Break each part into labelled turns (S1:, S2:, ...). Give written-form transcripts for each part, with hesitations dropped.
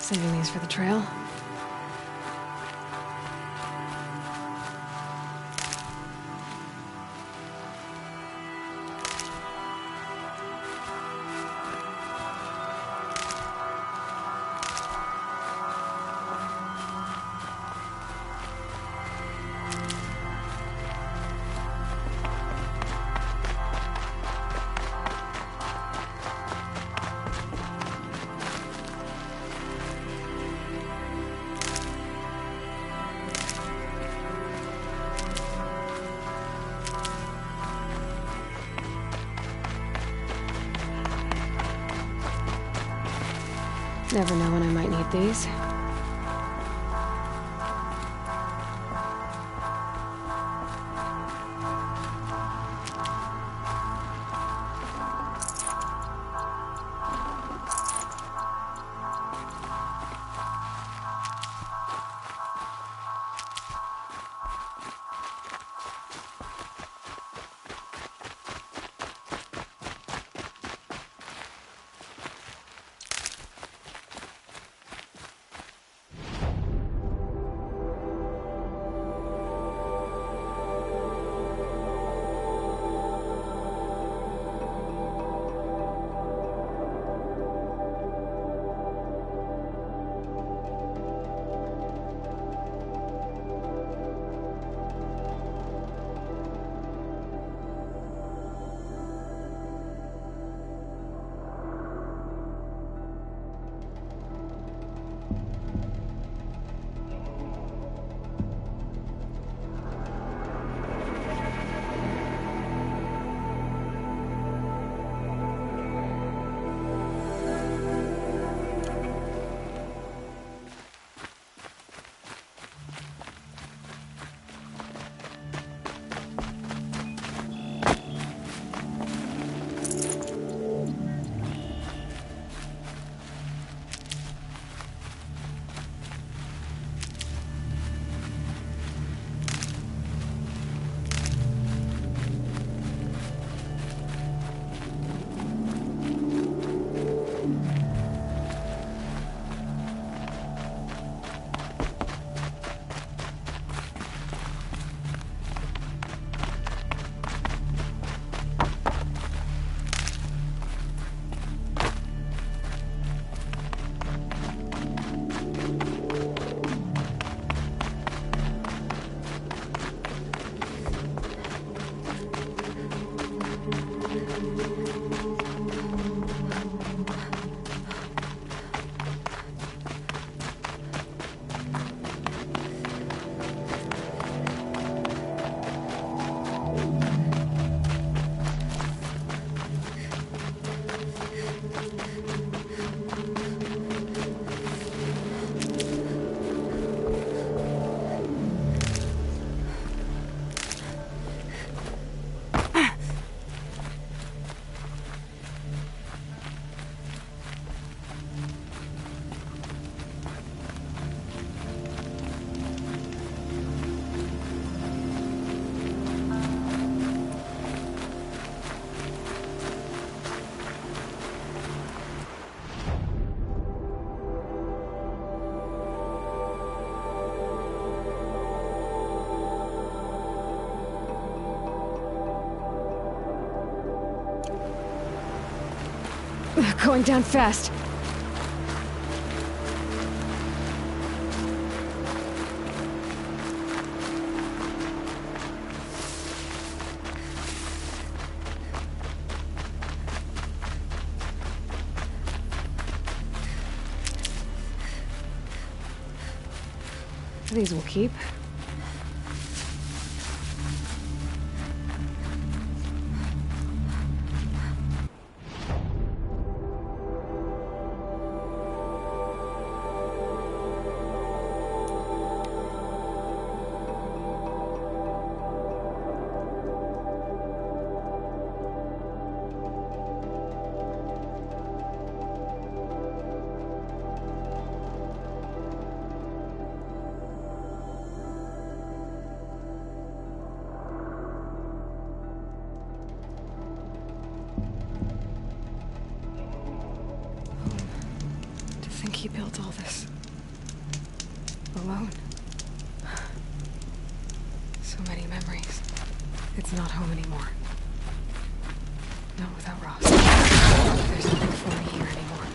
S1: Saving these for the trail. Never know when I might need these. Going down fast. These will keep. think he built all this alone. So many memories. It's not home anymore. Not without Ross. There's nothing for me here anymore.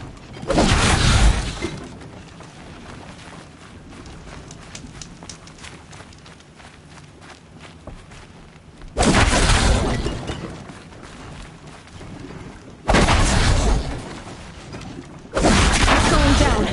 S1: Going down.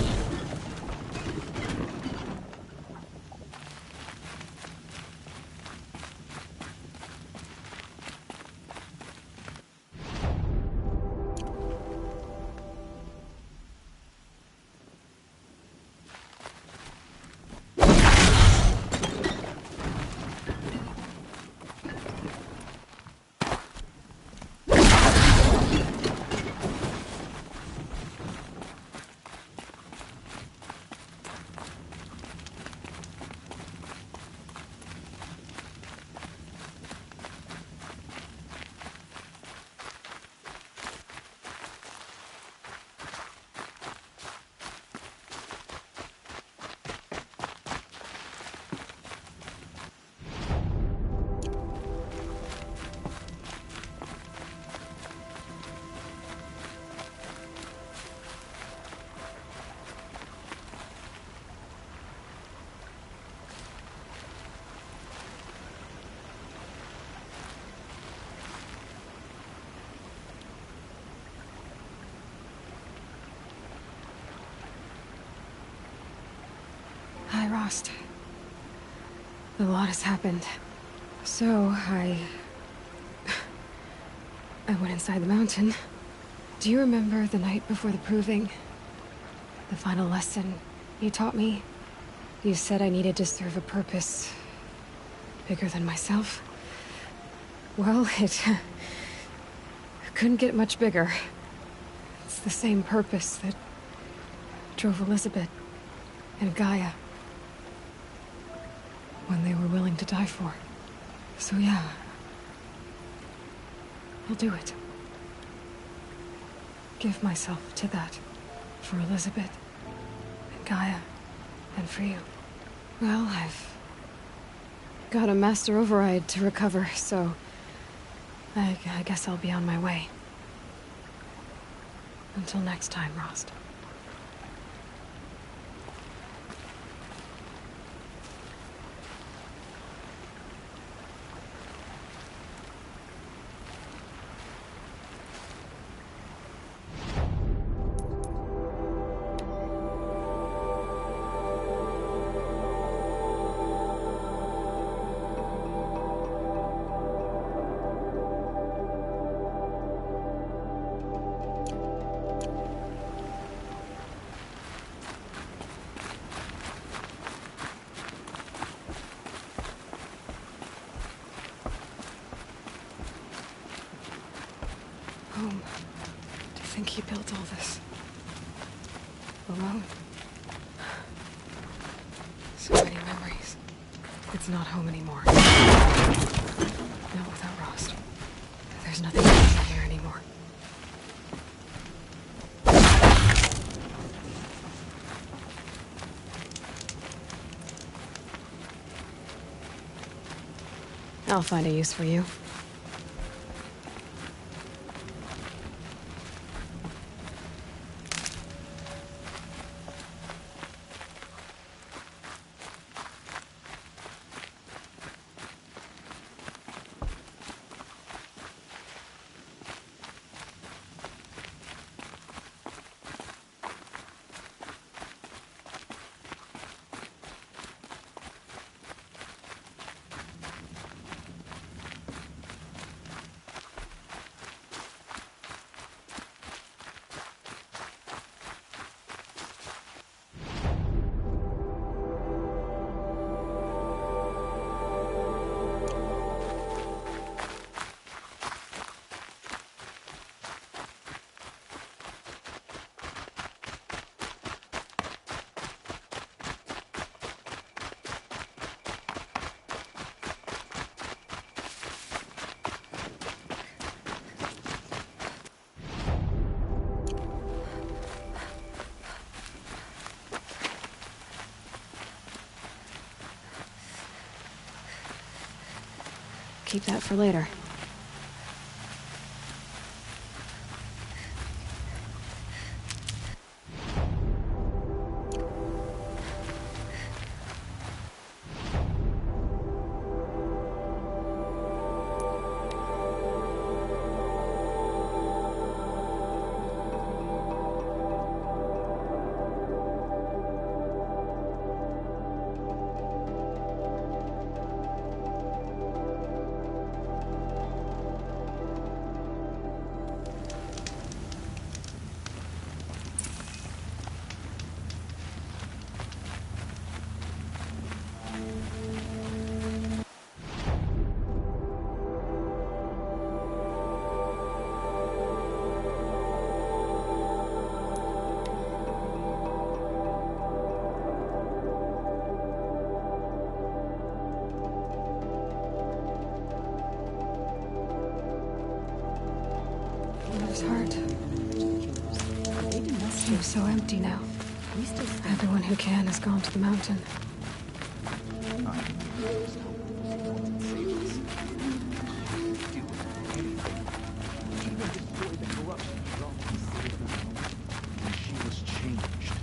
S1: Hi, Rost. A lot has happened. So, I went inside the mountain. Do you remember the night before the proving? The final lesson you taught me? You said I needed to serve a purpose bigger than myself. Well, it couldn't get much bigger. It's the same purpose that drove Elizabeth and Gaia when they were willing to die for. So yeah, I'll do it. Give myself to that. For Elizabeth, and Gaia, and for you. Well, I've got a master override to recover, so I guess I'll be on my way. Until next time, Rost. Home. To think he built all this alone. So many memories. It's not home anymore. Not without Rost. There's nothing here anymore. I'll find a use for you. keep that for later. Mother's heart seems so empty now. Everyone who can has gone to the mountain.
S2: She was changed.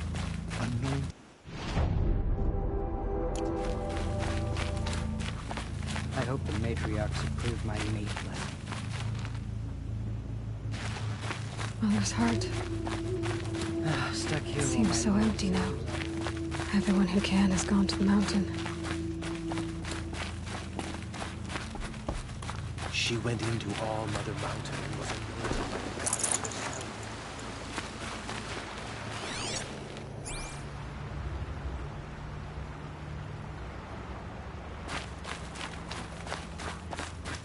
S3: I hope the matriarchs approve my mate letter.
S1: Mother's heart
S3: Stuck here.
S1: seems so empty now. Everyone who can has gone to the mountain.
S2: She went into All Mother Mountain and was anointed by the goddess herself.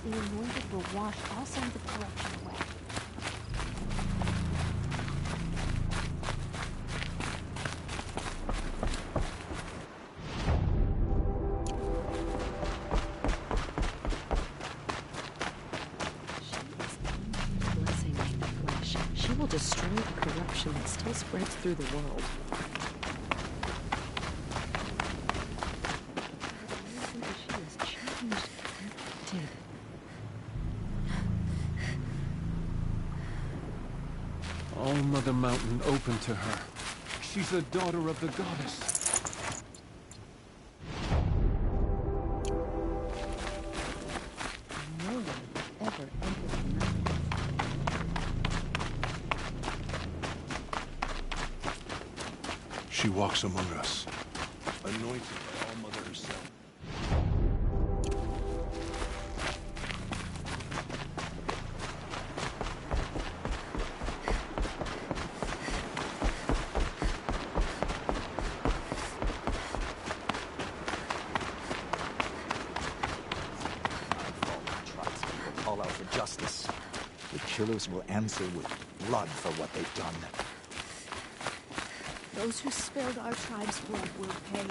S4: The anointed will wash all signs of corruption away. Blessing of the flesh. She will destroy the corruption that still spreads through the world. She is changed. Did.
S2: All Mother Mountain open to her. She's a daughter of the goddess.
S4: No one ever entered the mountain.
S2: She walks among us, anointed by All Mother herself.
S5: Call out for justice. The killers will answer with blood for what they've done.
S4: Those who spilled our tribe's blood will pay.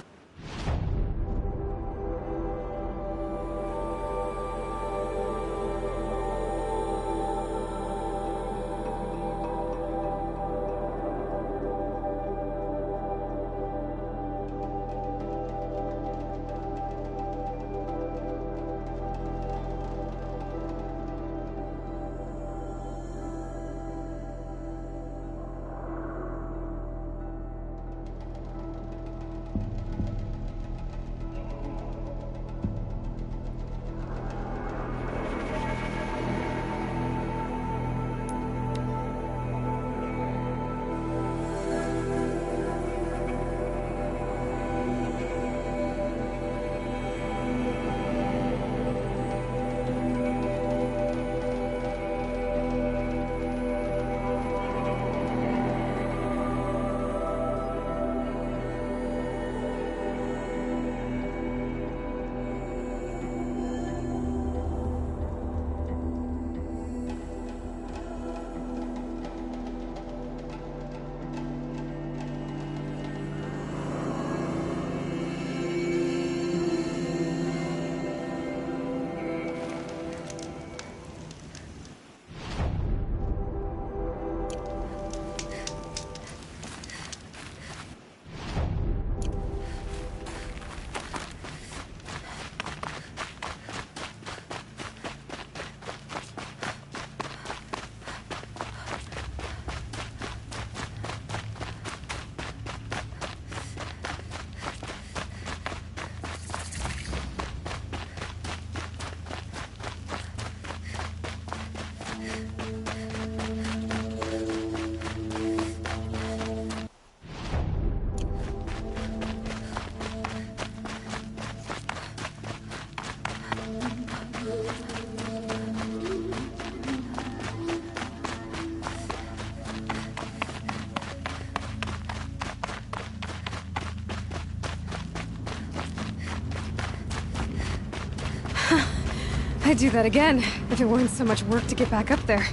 S1: I'd do that again, if it weren't so much work to get back up there.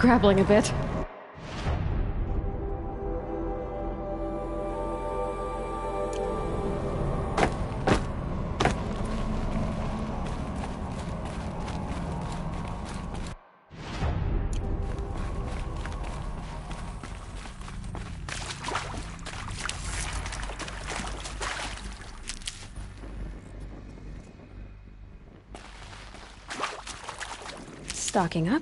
S1: Scrabbling a bit. Stocking up.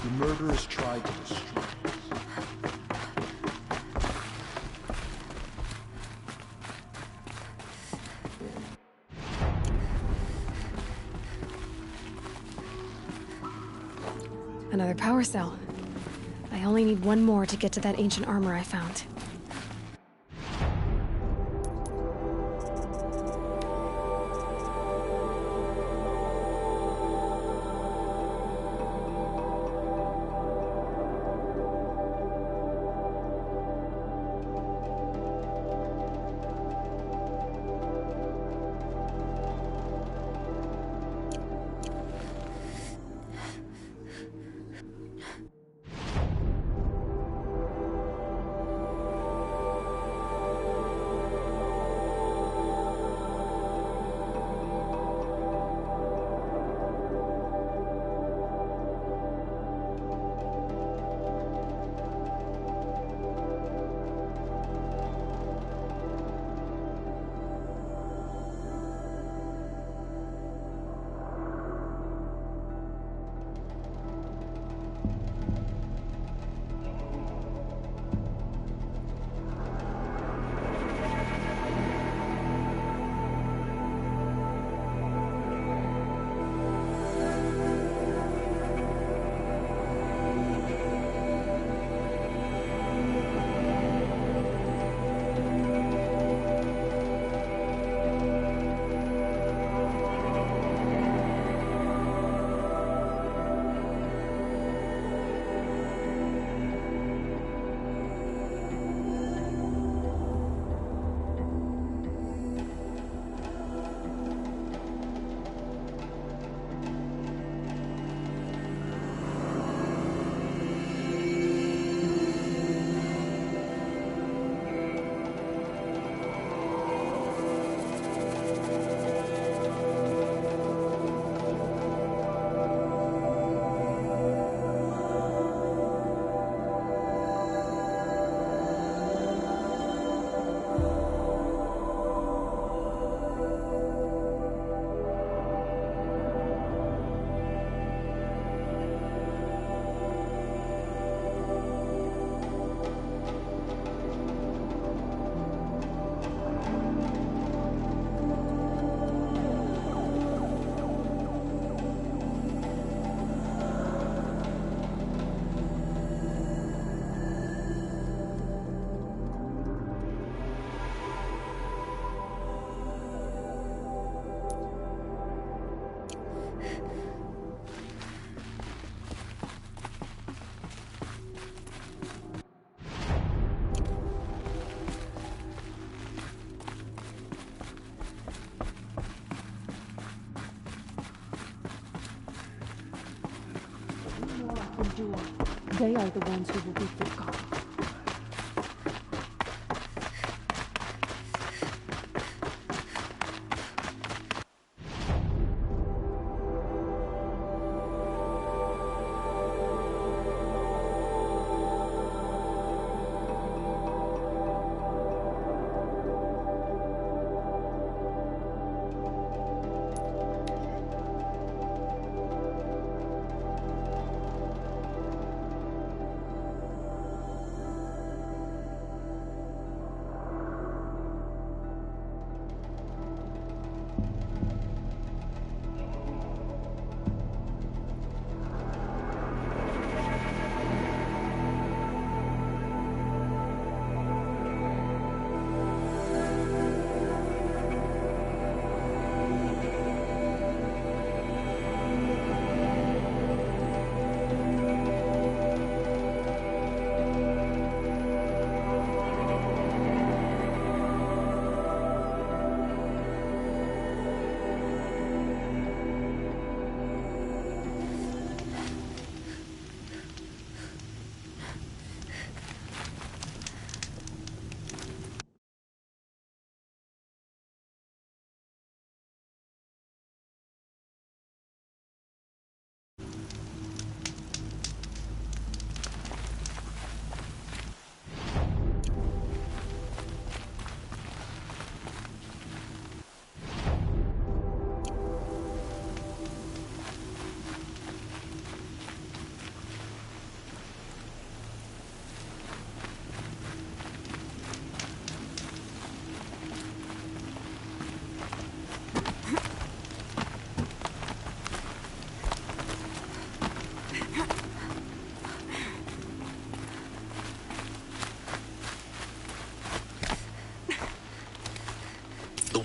S6: The murderers tried to destroy us.
S1: Another power cell. I only need one more to get to that ancient armor I found.
S4: They are the ones who will be forgotten.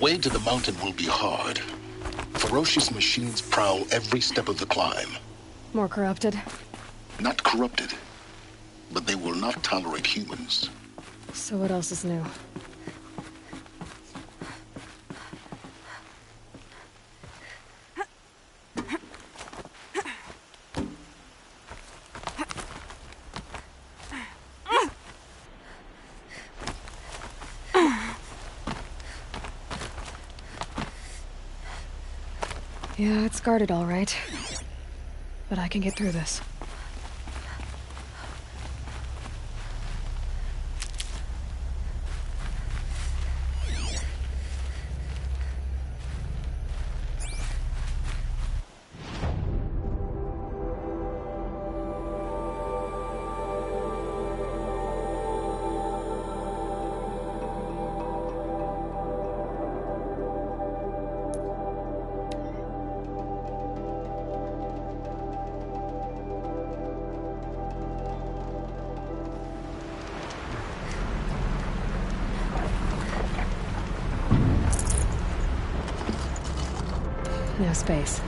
S7: way to the mountain will be hard. Ferocious machines prowl every step of the climb.
S1: More corrupted?
S7: Not corrupted, but they will not tolerate humans.
S1: So what else is new? Yeah, it's guarded all right. But I can get through this. No space.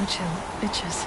S1: Chill, bitches.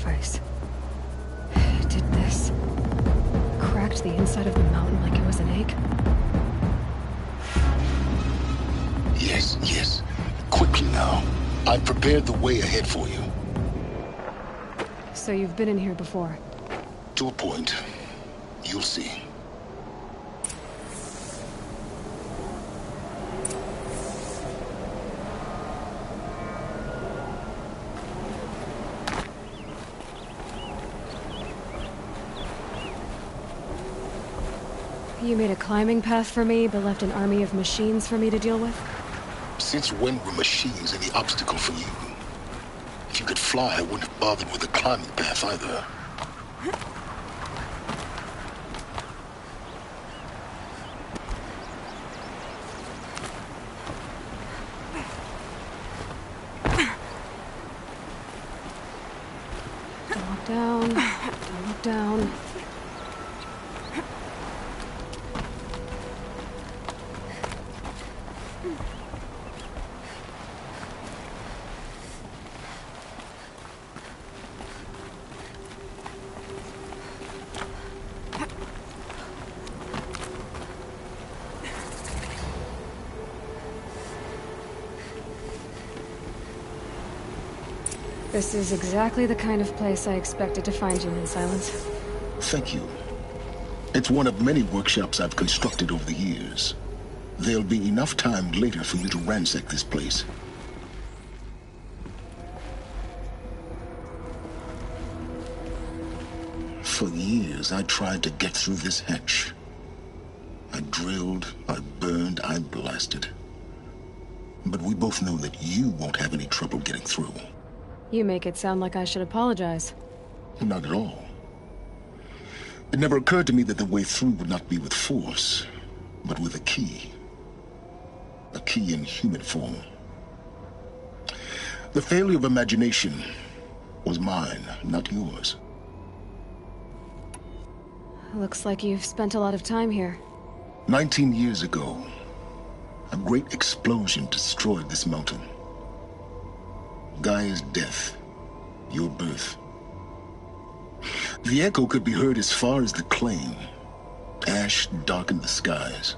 S1: sacrifice. Did this cracked the inside of the mountain like it was an egg?
S7: Yes, yes. Quickly now. I've prepared the way ahead for you.
S1: So you've been in here before?
S7: To a point. You'll see.
S1: You made a climbing path for me, but left an army of machines for me to deal with?
S7: Since when were machines any obstacle for you? If you could fly, I wouldn't have bothered with the climbing path either.
S1: Don't look down. Don't look down. This is exactly the kind of place I expected to find you in, Silence.
S7: Thank you. It's one of many workshops I've constructed over the years. There'll be enough time later for you to ransack this place. For years, I tried to get through this hatch. I drilled, I burned, I blasted. But we both know that you won't have any trouble getting through.
S1: You make it sound like I should apologize.
S7: Not at all. It never occurred to me that the way through would not be with force, but with a key. A key in human form. The failure of imagination was mine, not yours.
S1: Looks like you've spent a lot of time here.
S7: 19 years ago, a great explosion destroyed this mountain. Gaia's death, your birth. The echo could be heard as far as the claim. Ash darkened the skies.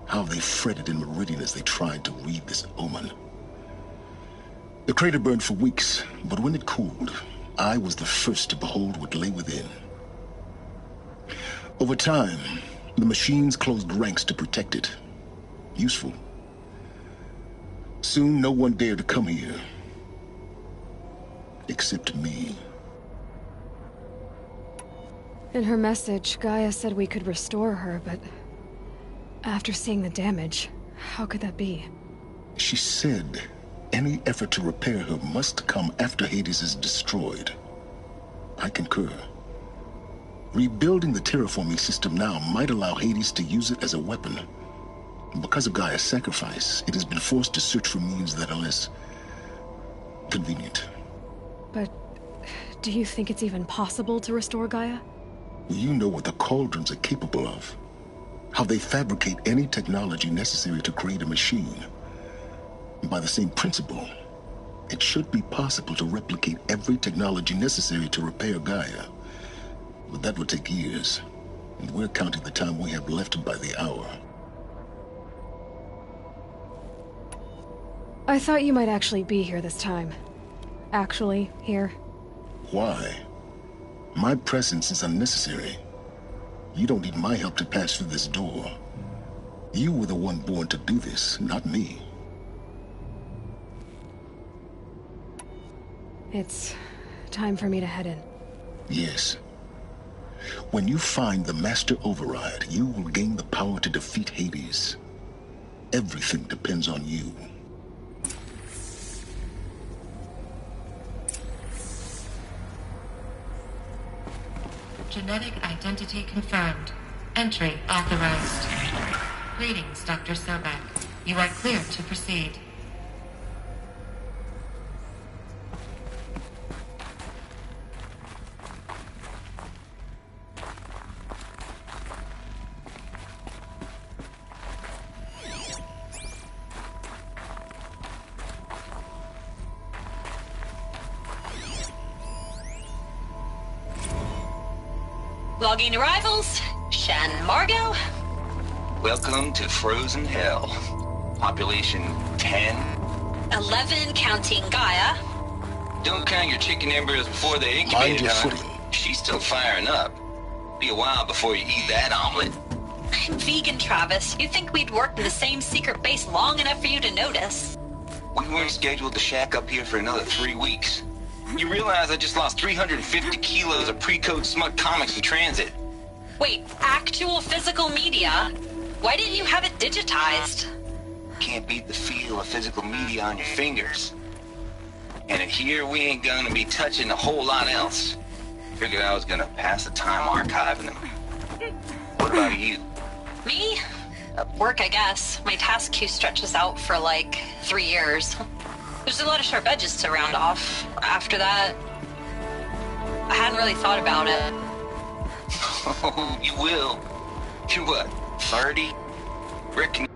S7: How they fretted in Meridian as they tried to read this omen. The crater burned for weeks, but when it cooled, I was the first to behold what lay within. Over time, the machines closed ranks to protect it. Useful. Soon, no one dared to come here. Except me.
S1: In her message, Gaia said we could restore her, but after seeing the damage, how could that be?
S7: She said any effort to repair her must come after Hades is destroyed. I concur. Rebuilding the terraforming system now might allow Hades to use it as a weapon. Because of Gaia's sacrifice, it has been forced to search for means that are less convenient.
S1: But do you think it's even possible to restore Gaia?
S7: You know what the Cauldrons are capable of. How they fabricate any technology necessary to create a machine. By the same principle, it should be possible to replicate every technology necessary to repair Gaia. But that would take years, and we're counting the time we have left by the hour.
S1: I thought you might actually be here this time. Actually, here.
S7: Why? My presence is unnecessary. You don't need my help to pass through this door. You were the one born to do this, not me.
S1: It's time for me to head in.
S7: Yes. When you find the Master Override, you will gain the power to defeat Hades. Everything depends on you.
S8: Genetic identity confirmed. Entry authorized. Greetings, Dr. Sobek. You are clear to proceed.
S9: Logging arrivals. Shan Margot.
S10: Welcome to Frozen Hell. Population 10.
S9: 11 counting Gaia.
S10: Don't count your chicken embryos before they incubate,
S7: Mind your
S10: huh?
S7: footing.
S10: She's still firing up. Be a while before you eat that omelet.
S9: I'm vegan, Travis. You'd think we'd worked in the same secret base long enough for you to notice.
S10: We weren't scheduled to shack up here for another 3 weeks. You realize I just lost 350 kilos of pre-code smut comics in transit.
S9: Wait, actual physical media? Why didn't you have it digitized?
S10: Can't beat the feel of physical media on your fingers. And in here, we ain't gonna be touching a whole lot else. Figured I was gonna pass the time archiving them. What about you?
S9: Me? Work, I guess. My task queue stretches out for like 3 years. There's a lot of sharp edges to round off. After that, I hadn't really thought about it.
S10: Oh, you will. You're what, 30? Rick.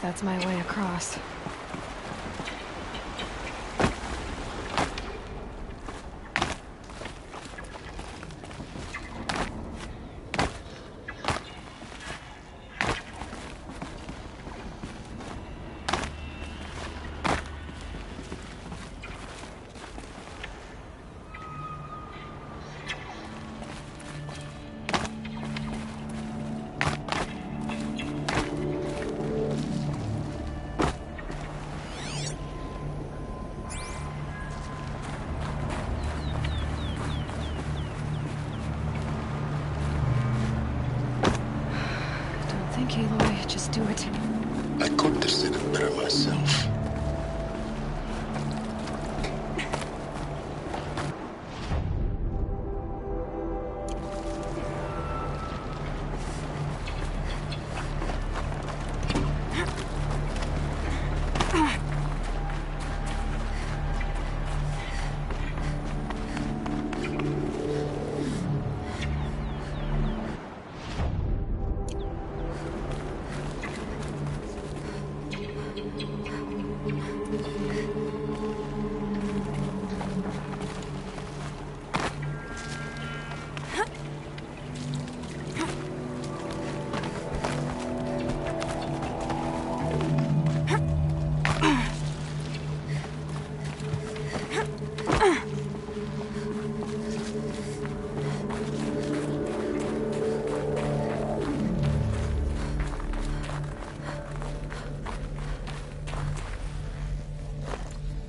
S1: That's my way across. Aloy, just do it.
S7: I couldn't have said it better myself.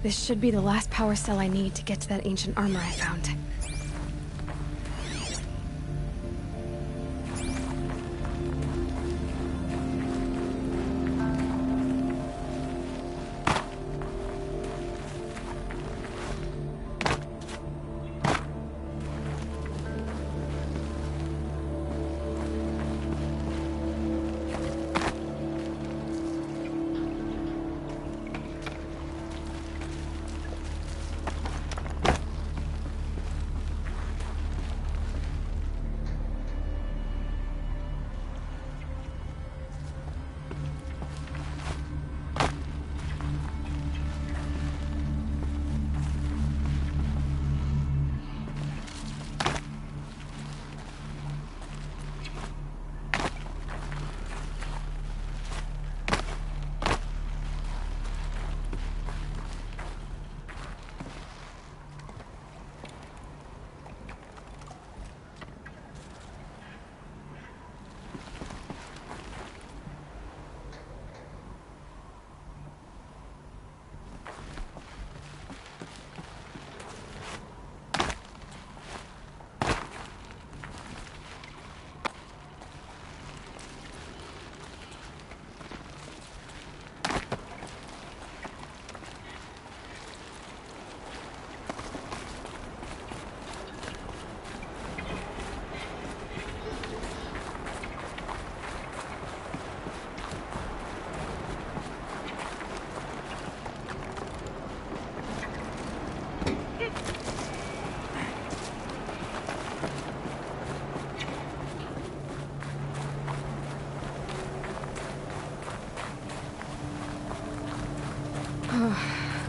S7: This should be the last power cell I need to get to that ancient armor I found.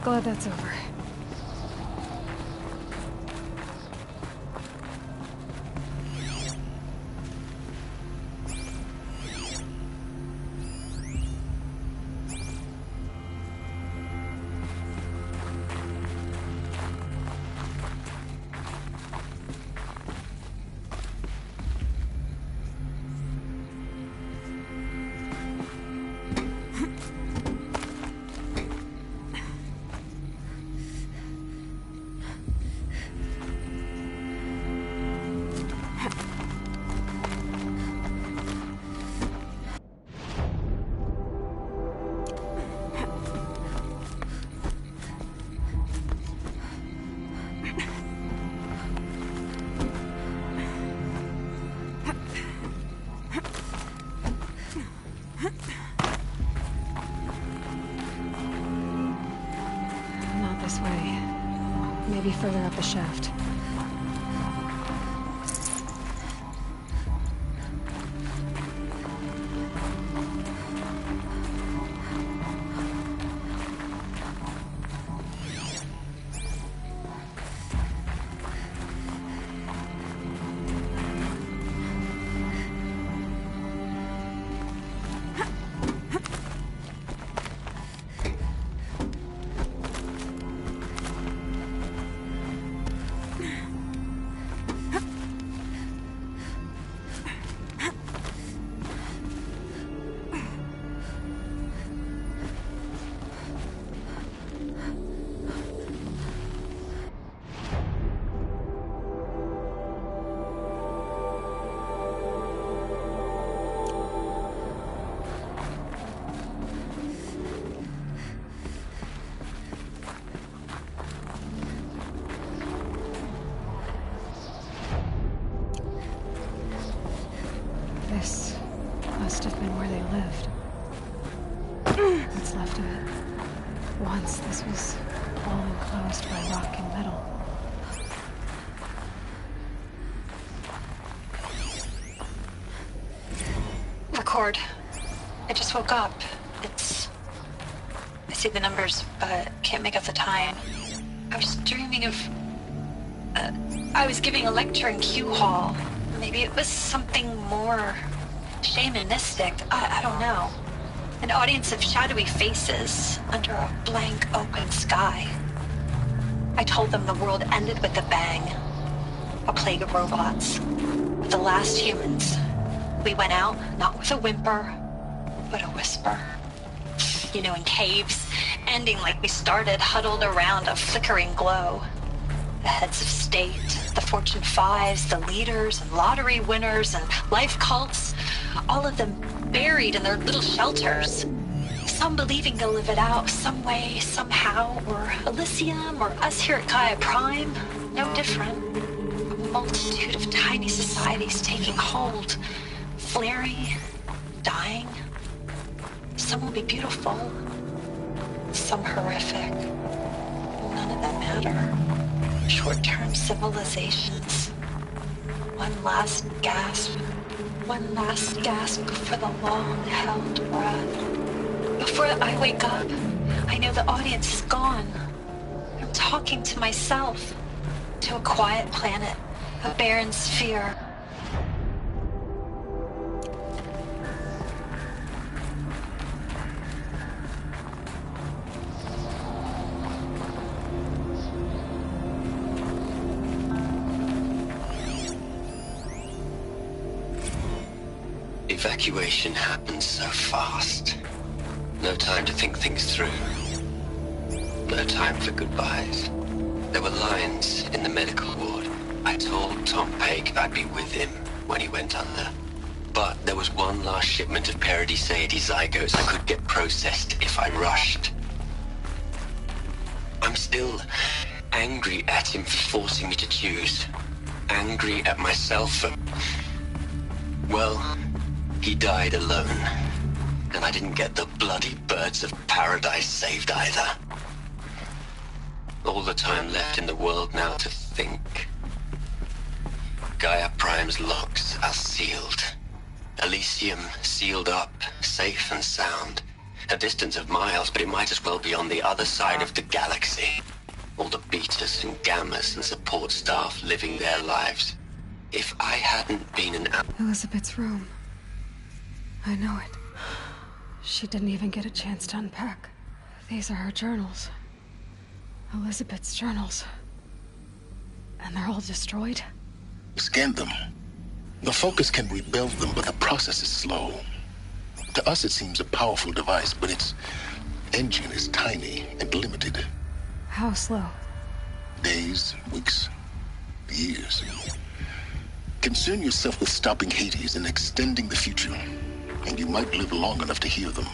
S1: Glad that's over. Not this way. Maybe further up the shaft. This must have been where they lived. What's left of it. Once this was all enclosed by rock and metal.
S9: Record. I just woke up. I see the numbers, but can't make out the time. I was dreaming of... I was giving a lecture in Q Hall. Maybe it was something more shamanistic. I don't know. An audience of shadowy faces under a blank open sky. I told them the world ended with a bang. A plague of robots. The last humans. We went out, not with a whimper, but a whisper. You know, in caves, ending like we started, huddled around a flickering glow. The heads of state, the Fortune 5s, the leaders and lottery winners and life cults, all of them buried in their little shelters. Some believing they'll live it out some way, somehow, or Elysium, or us here at Gaia Prime, no different. A multitude of tiny societies taking hold, flaring, dying. Some will be beautiful, some horrific. None of them matter. Short-term civilizations. One last gasp before the long-held breath. Before I wake up, I know the audience is gone. I'm talking to myself, to a quiet planet, a barren sphere.
S10: Evacuation happened so fast. No time to think things through. No time for goodbyes. There were lines in the medical ward. I told Tom Pake I'd be with him when he went under. But there was one last shipment of Paradiseidae zygotes I could get processed if I rushed. I'm still angry at him for forcing me to choose. Angry at myself for... well... he died alone, and I didn't get the bloody birds of paradise saved either. All the time left in the world now to think. Gaia Prime's locks are sealed. Elysium sealed up, safe and sound.
S11: A distance of miles, but it might as well be on the other side of the galaxy. All the betas and gammas and support staff living their lives. If I hadn't been an...
S1: Elizabeth's room. I know it. She didn't even get a chance to unpack. These are her journals. Elizabeth's journals. And they're all destroyed?
S7: Scan them. The Focus can rebuild them, but the process is slow. To us, it seems a powerful device, but its engine is tiny and limited.
S1: How slow?
S7: Days, weeks, years. Concern yourself with stopping Hades and extending the future, and you might live long enough to hear them.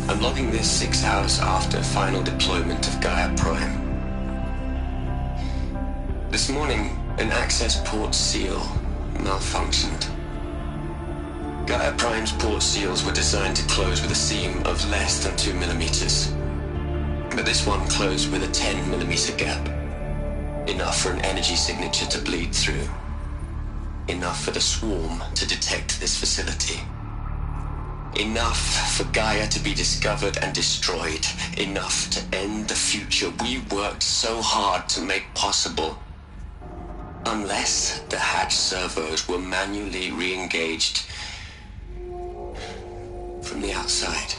S11: I'm logging this 6 hours after final deployment of Gaia Prime. This morning, an access port seal malfunctioned. Gaia Prime's port seals were designed to close with a seam of less than 2 millimeters. But this one closed with a 10 millimeter gap. Enough for an energy signature to bleed through. Enough for the swarm to detect this facility. Enough for Gaia to be discovered and destroyed. Enough to end the future we worked so hard to make possible. Unless the hatch servos were manually re-engaged from the outside.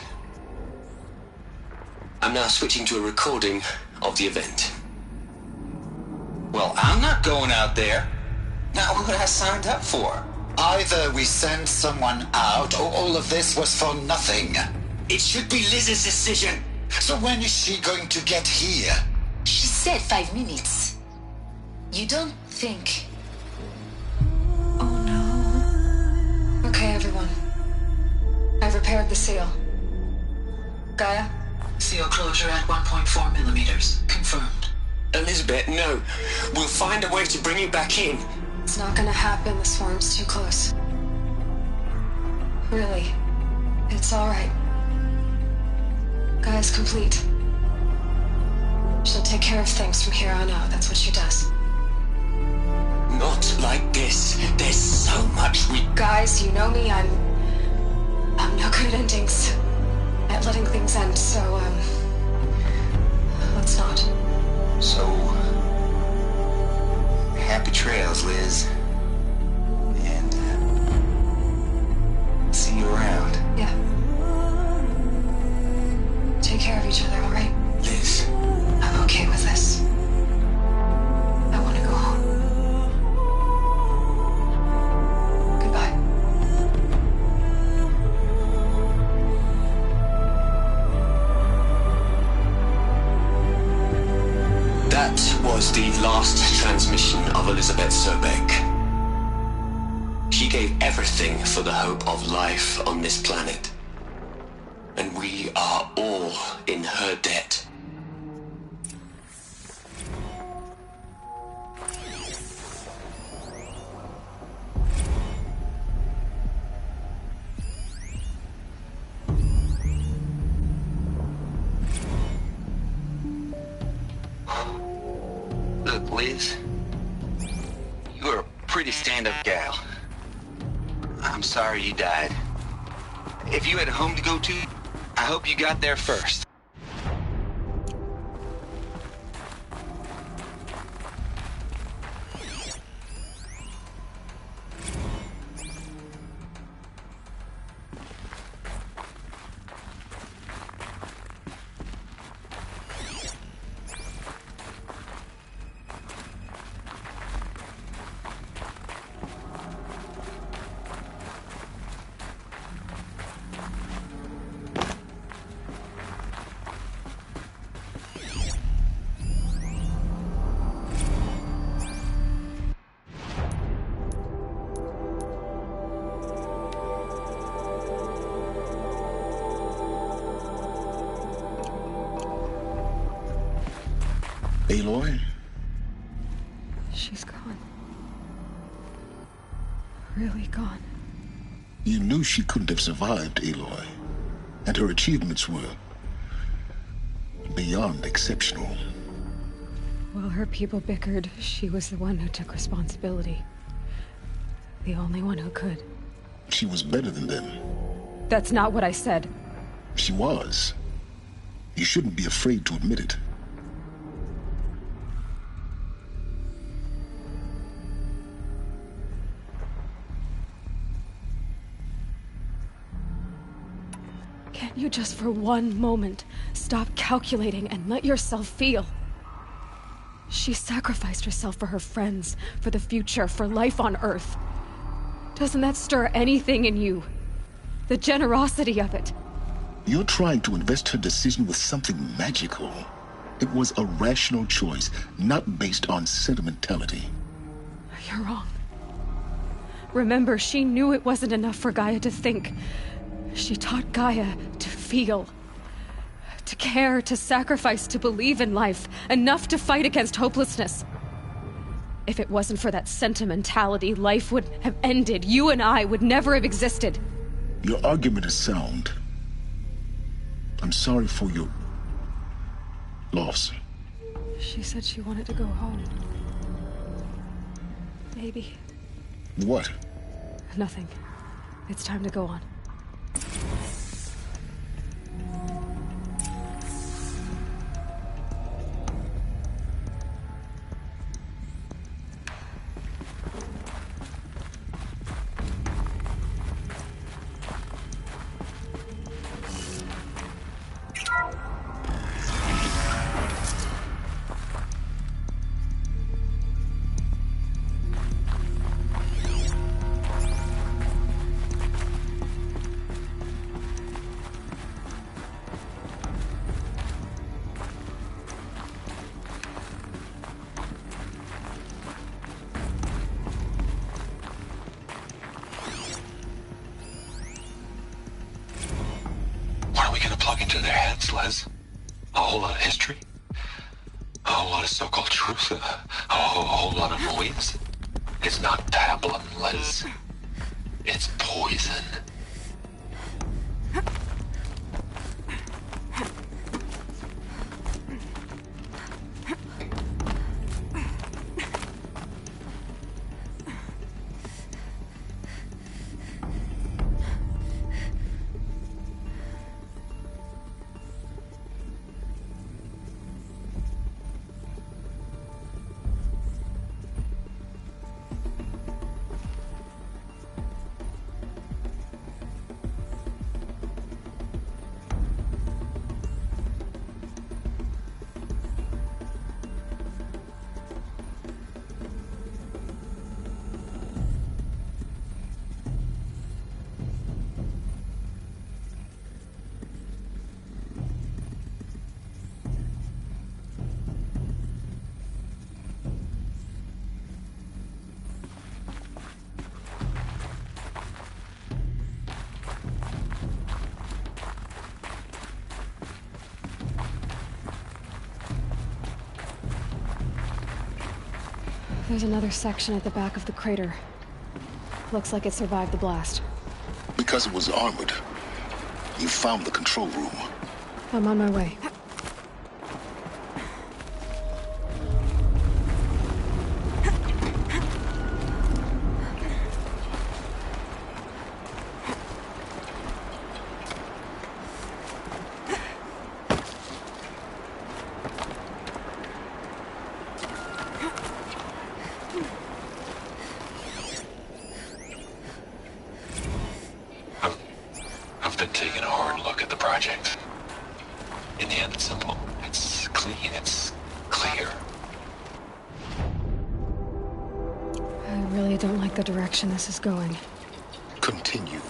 S11: I'm now switching to a recording of the event.
S10: Well, I'm not going out there. Not what I signed up for.
S5: Either we send someone out, or all of this was for nothing.
S11: It should be Liz's decision.
S5: So when is she going to get here?
S8: She said 5 minutes. You don't think...
S1: Oh no. Okay, everyone. I've repaired the seal. Gaia?
S12: Seal closure at 1.4 millimeters. Confirmed.
S11: Elizabeth, no. We'll find a way to bring you back in.
S1: It's not gonna happen. The swarm's too close. Really. It's alright. Gaia's complete. She'll take care of things from here on out. That's what she does.
S11: Not like this. There's so much we...
S1: Guys, you know me. I'm no good at endings. At letting things end, so, let's not.
S10: So... happy trails, Liz. And, see you around.
S1: Yeah. Take care of each other, alright?
S11: Liz.
S1: I'm okay with this. I want to go home. Goodbye.
S11: was the last transmission of Elizabeth Sobek. She gave everything for the hope of life on this planet. And we are all in her debt.
S10: Look, Liz, you're a pretty stand-up gal. I'm sorry you died. If you had a home to go to, I hope you got there first.
S7: Aloy?
S1: She's gone. Really gone.
S7: You knew she couldn't have survived, Aloy. And her achievements were beyond exceptional.
S1: While her people bickered, she was the one who took responsibility. The only one who could.
S7: She was better than them.
S1: That's not what I said.
S7: She was. You shouldn't be afraid to admit it.
S1: Can't you just for one moment stop calculating and let yourself feel? She sacrificed herself for her friends, for the future, for life on Earth. Doesn't that stir anything in you? The generosity of it.
S7: You're trying to invest her decision with something magical. It was a rational choice, not based on sentimentality.
S1: You're wrong. Remember, she knew it wasn't enough for Gaia to think. She taught Gaia to feel. To care, to sacrifice, to believe in life. Enough to fight against hopelessness. If it wasn't for that sentimentality, life would have ended. You and I would never have existed.
S7: Your argument is sound. I'm sorry for your loss.
S1: She said she wanted to go home. Maybe.
S7: What?
S1: Nothing. It's time to go on.
S11: Into their heads, Les. A whole lot of history. A whole lot of so-called truth. A whole lot of noise. It's not pablum, Les. It's poison.
S1: There's another section at the back of the crater. Looks like it survived the blast.
S7: Because it was armored, you found the control room.
S1: I'm on my way.
S11: I've been taking a hard look at the project. In the end, it's simple. It's clean. It's clear.
S1: I really don't like the direction this is going.
S7: Continue.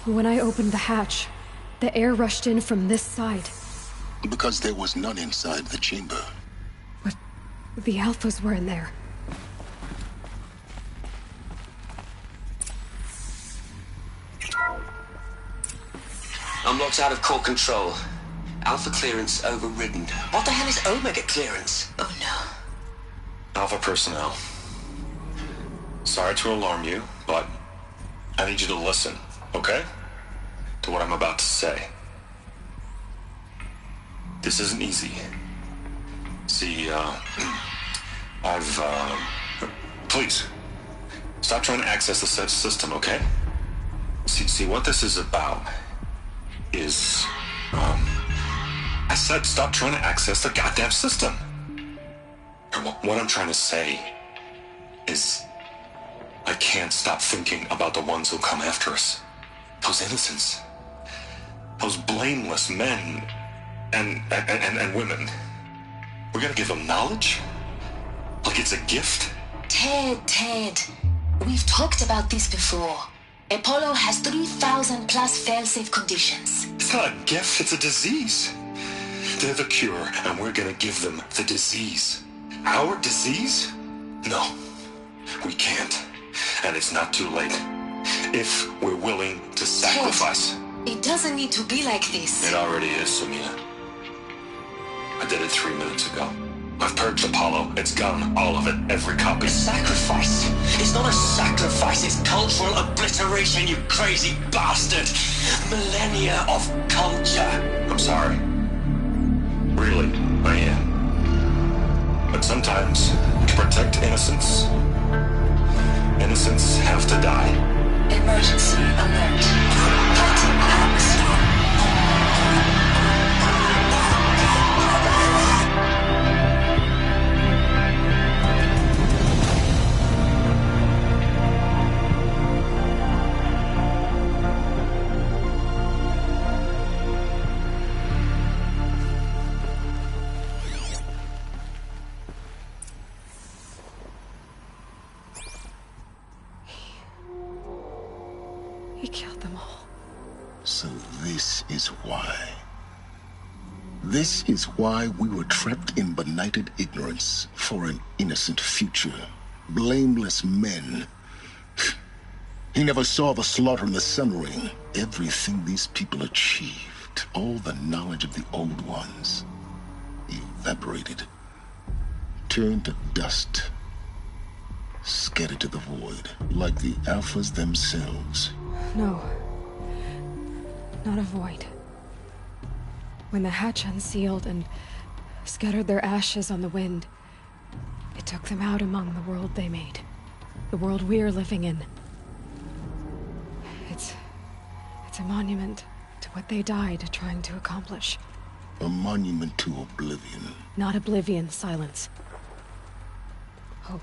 S1: When I opened the hatch, the air rushed in from this side.
S7: Because there was none inside the chamber.
S1: But the Alphas were in there.
S11: I'm locked out of core control. Alpha clearance overridden. What the hell is Omega clearance? Oh no. Alpha personnel. Sorry to alarm you, but I need you to listen, okay? To what I'm about to say. This isn't easy. See, please, stop trying to access the system, okay? See, what this is about is, I said stop trying to access the goddamn system. And what I'm trying to say is, I can't stop thinking about the ones who'll come after us. Those innocents. Those blameless men and women. We're gonna give them knowledge? Like it's a gift?
S13: Ted. We've talked about this before. Apollo has 3,000 plus fail-safe conditions.
S11: It's not a gift, it's a disease. They're the cure, and we're gonna give them the disease. Our disease? No, we can't. And it's not too late. If we're willing to sacrifice.
S13: Ted, it doesn't need to be like this.
S11: It already is, Samina. I did it 3 minutes ago. I've purged Apollo. It's gone. All of it. Every copy.
S13: A sacrifice? It's not a sacrifice. It's cultural obliteration, you crazy bastard. Millennia of culture.
S11: I'm sorry. Really, I am. But sometimes, to protect innocence, innocents have to die.
S13: Emergency alert. Fighting atmosphere.
S1: He killed them all.
S7: So this is why. This is why we were trapped in benighted ignorance for an innocent future. Blameless men. He never saw the slaughter in the Sun Ring. Everything these people achieved, all the knowledge of the old ones, evaporated, turned to dust, scattered to the void, like the Alphas themselves.
S1: No. Not a void. When the hatch unsealed and scattered their ashes on the wind, it took them out among the world they made. The world we're living in. It's a monument to what they died trying to accomplish.
S7: A monument to oblivion.
S1: Not oblivion, Silence. Hope.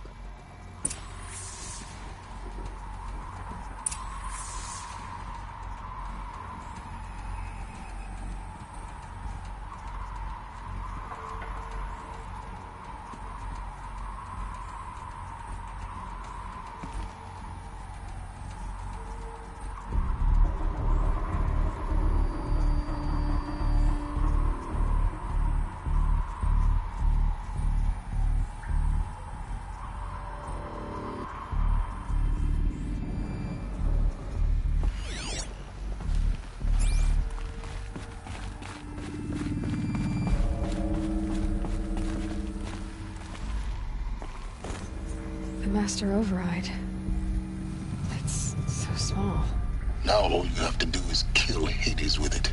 S1: Master Override. It's so small.
S7: Now all you have to do is kill Hades with it.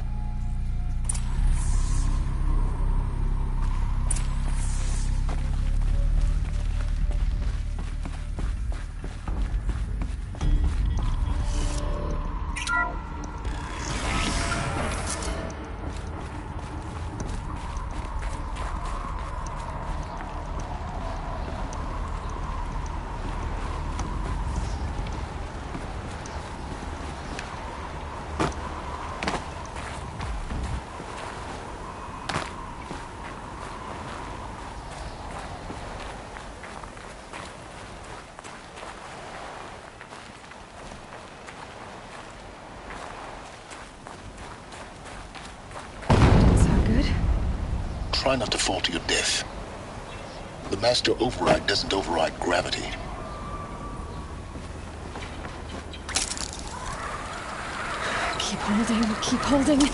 S7: Try not to fall to your death. The Master Override doesn't override gravity.
S1: Keep holding, keep holding.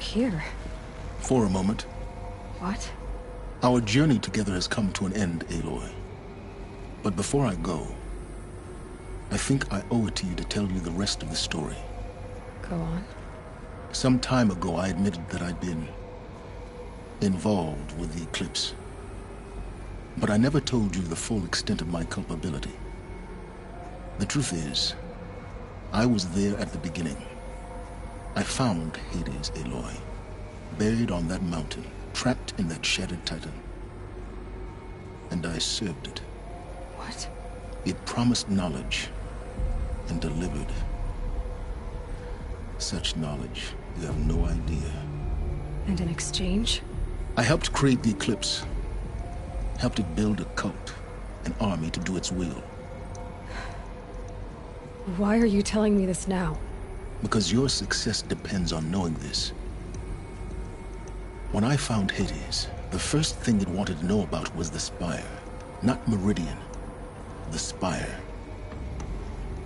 S1: Here?
S7: For a moment.
S1: What?
S7: Our journey together has come to an end, Aloy. But before I go, I think I owe it to you to tell you the rest of the story.
S1: Go on.
S7: Some time ago, I admitted that I'd been involved with the eclipse. But I never told you the full extent of my culpability. The truth is, I was there at the beginning. I found Hades, Aloy, buried on that mountain, trapped in that shattered titan. And I served it.
S1: What?
S7: It promised knowledge and delivered. Such knowledge, you have no idea.
S1: And in exchange?
S7: I helped create the eclipse. Helped it build a cult, an army to do its will.
S1: Why are you telling me this now?
S7: Because your success depends on knowing this. When I found Hades, the first thing it wanted to know about was the Spire. Not Meridian. The Spire.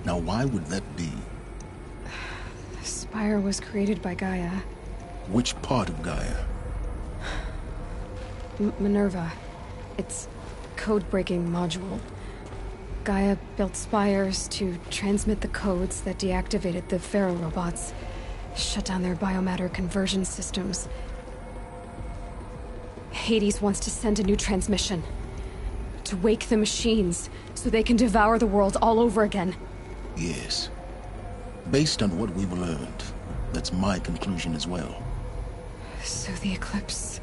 S7: Now, why would that be?
S1: The Spire was created by Gaia.
S7: Which part of Gaia?
S1: Minerva. Its code-breaking module. Gaia built spires to transmit the codes that deactivated the Pharaoh robots, shut down their biomatter conversion systems. Hades wants to send a new transmission. To wake the machines, so they can devour the world all over again.
S7: Yes. Based on what we've learned, that's my conclusion as well.
S1: So the Eclipse...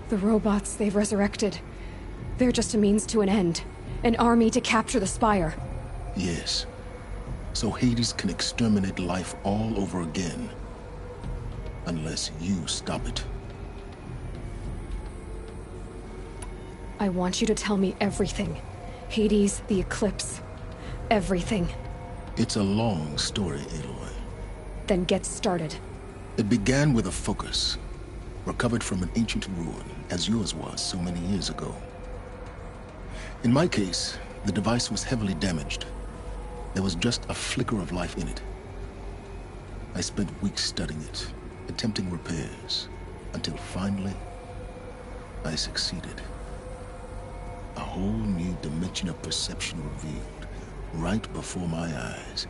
S1: the robots they've resurrected... they're just a means to an end. An army to capture the Spire.
S7: Yes. So Hades can exterminate life all over again. Unless you stop it.
S1: I want you to tell me everything. Hades, the Eclipse. Everything.
S7: It's a long story, Aloy.
S1: Then get started.
S7: It began with a focus. Recovered from an ancient ruin, as yours was so many years ago. In my case, the device was heavily damaged. There was just a flicker of life in it. I spent weeks studying it, attempting repairs, until finally, I succeeded. A whole new dimension of perception revealed, right before my eyes.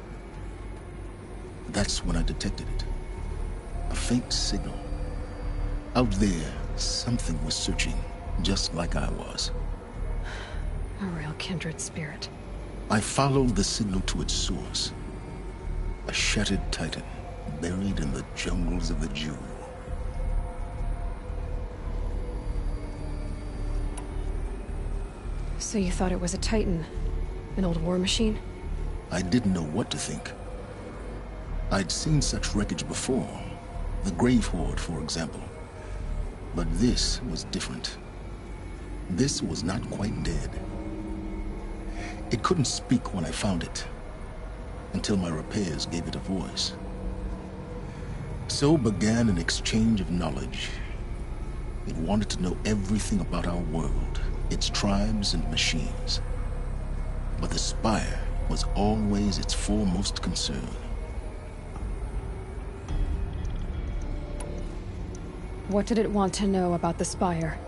S7: That's when I detected it. A faint signal. Out there, something was searching, just like I was.
S1: A real kindred spirit.
S7: I followed the signal to its source. A shattered titan, buried in the jungles of the Jewel.
S1: So you thought it was a titan? An old war machine?
S7: I didn't know what to think. I'd seen such wreckage before. The Grave Horde, for example. But this was different. This was not quite dead. It couldn't speak when I found it, until my repairs gave it a voice. So began an exchange of knowledge. It wanted to know everything about our world, its tribes and machines. But the Spire was always its foremost concern.
S1: What did it want to know about the Spire?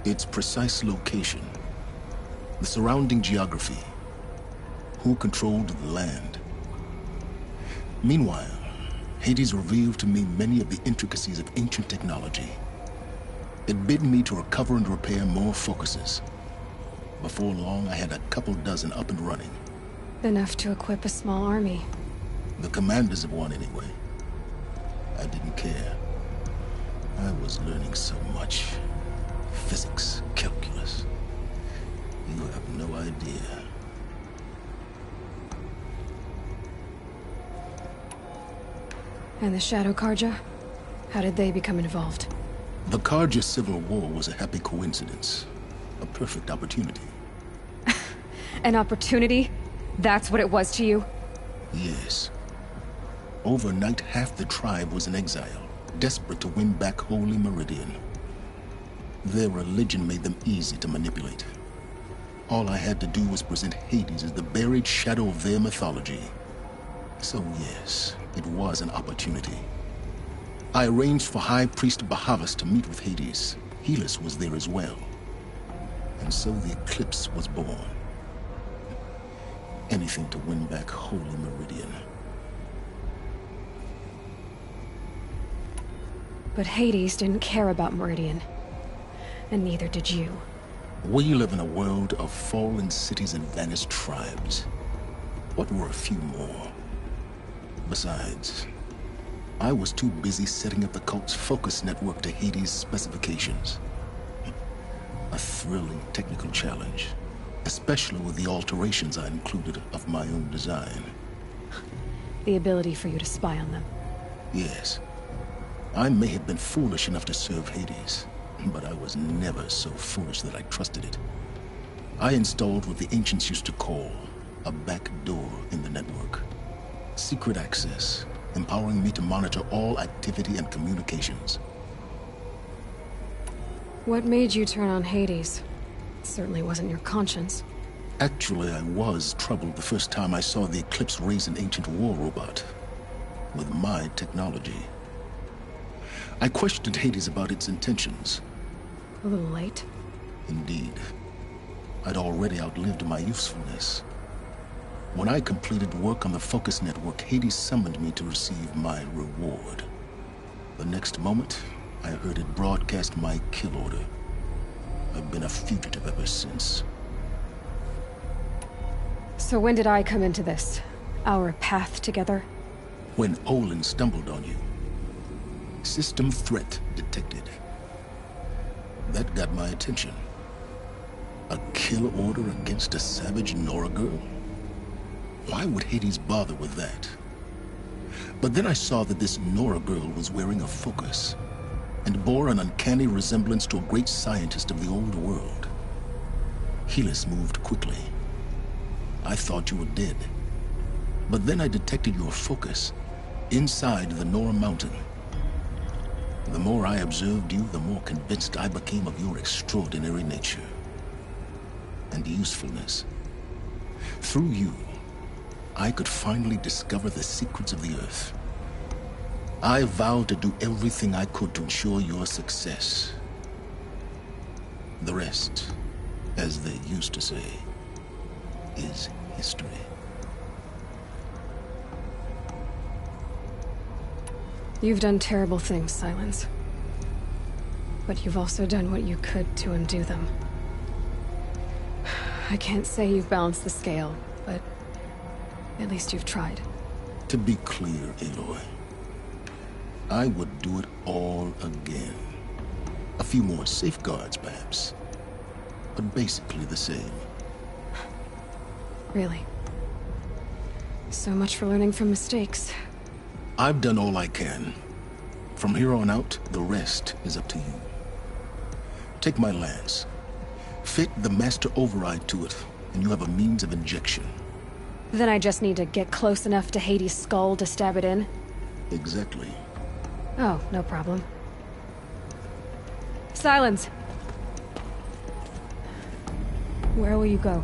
S7: Its precise location, the surrounding geography, who controlled the land. Meanwhile, Hades revealed to me many of the intricacies of ancient technology. It bid me to recover and repair more focuses. Before long, I had a couple dozen up and running.
S1: Enough to equip a small army.
S7: The commanders of one, anyway. I didn't care. I was learning so much. Physics, calculus. You have no idea.
S1: And the Shadow Karja? How did they become involved?
S7: The Karja Civil War was a happy coincidence. A perfect opportunity.
S1: An opportunity? That's what it was to you?
S7: Yes. Overnight, half the tribe was in exile, desperate to win back Holy Meridian. Their religion made them easy to manipulate. All I had to do was present Hades as the buried shadow of their mythology. So yes, it was an opportunity. I arranged for High Priest Bahavas to meet with Hades. Helis was there as well. And so the eclipse was born. Anything to win back Holy Meridian.
S1: But Hades didn't care about Meridian. And neither did you.
S7: We live in a world of fallen cities and vanished tribes. What were a few more? Besides, I was too busy setting up the cult's focus network to Hades' specifications. A thrilling technical challenge, especially with the alterations I included of my own design.
S1: The ability for you to spy on them.
S7: Yes. I may have been foolish enough to serve Hades, but I was never so foolish that I trusted it. I installed what the ancients used to call a back door in the network. Secret access, empowering me to monitor all activity and communications.
S1: What made you turn on Hades? It certainly wasn't your conscience.
S7: Actually, I was troubled the first time I saw the Eclipse raise an ancient war robot. With my technology. I questioned Hades about its intentions.
S1: A little late.
S7: Indeed. I'd already outlived my usefulness. When I completed work on the Focus Network, Hades summoned me to receive my reward. The next moment, I heard it broadcast my kill order. I've been a fugitive ever since.
S1: So when did I come into this? Our path together?
S7: When Olin stumbled on you. System threat detected. That got my attention. A kill order against a savage Nora girl? Why would Hades bother with that? But then I saw that this Nora girl was wearing a focus, and bore an uncanny resemblance to a great scientist of the old world. Helis moved quickly. I thought you were dead. But then I detected your focus inside the Nora mountain. The more I observed you, the more convinced I became of your extraordinary nature and usefulness. Through you, I could finally discover the secrets of the Earth. I vowed to do everything I could to ensure your success. The rest, as they used to say, is history.
S1: You've done terrible things, Silence. But you've also done what you could to undo them. I can't say you've balanced the scale, but at least you've tried.
S7: To be clear, Aloy, I would do it all again. A few more safeguards, perhaps, but basically the same.
S1: Really? So much for learning from mistakes.
S7: I've done all I can. From here on out, the rest is up to you. Take my lance. Fit the master override to it, and you have a means of injection.
S1: Then I just need to get close enough to Hades' skull to stab it in?
S7: Exactly.
S1: Oh, no problem. Silence! Where will you go?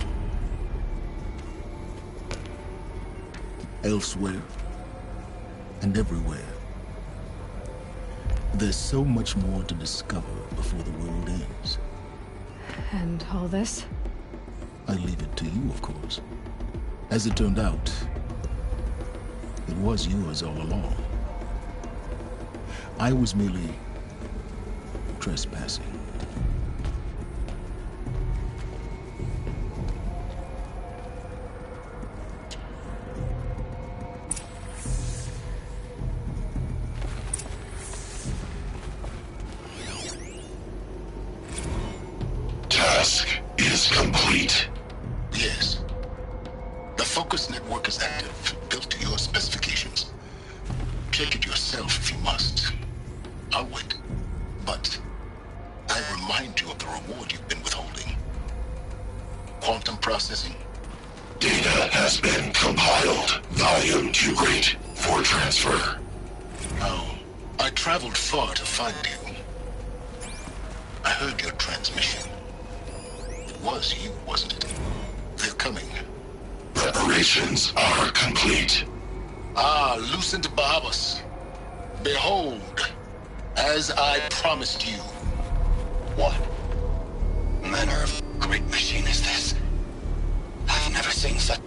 S7: Elsewhere. And everywhere. There's so much more to discover before the world ends.
S1: And all this?
S7: I leave it to you, of course. As it turned out, it was yours all along. I was merely trespassing.
S14: Task is complete.
S7: Yes. The Focus Network is active, built to your specifications. Check it yourself if you must. I'll wait. But I remind you of the reward you've been withholding. Quantum processing.
S14: Data has been compiled. Volume too great for transfer.
S7: Oh, I traveled far to find you. I heard your transmission. It was you, wasn't it? They're coming.
S14: Preparations are complete.
S7: Ah, loosened Bahavas. Behold,
S14: As I promised you. What?
S13: Manner of great machine is this? I've never seen such...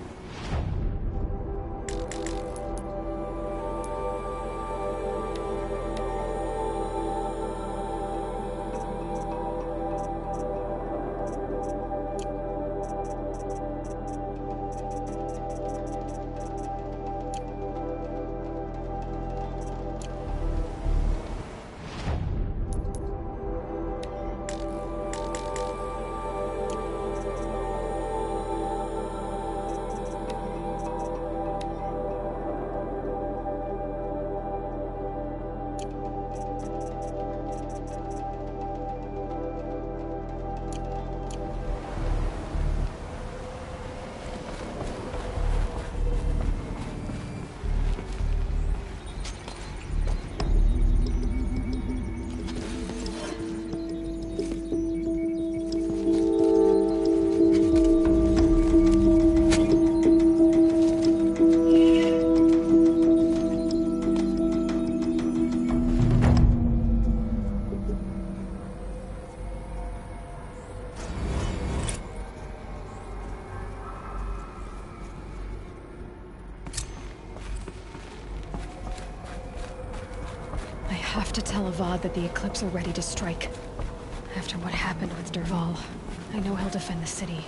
S1: I have to tell Avad that the Eclipse are ready to strike. After what happened with Derval, I know he'll defend the city.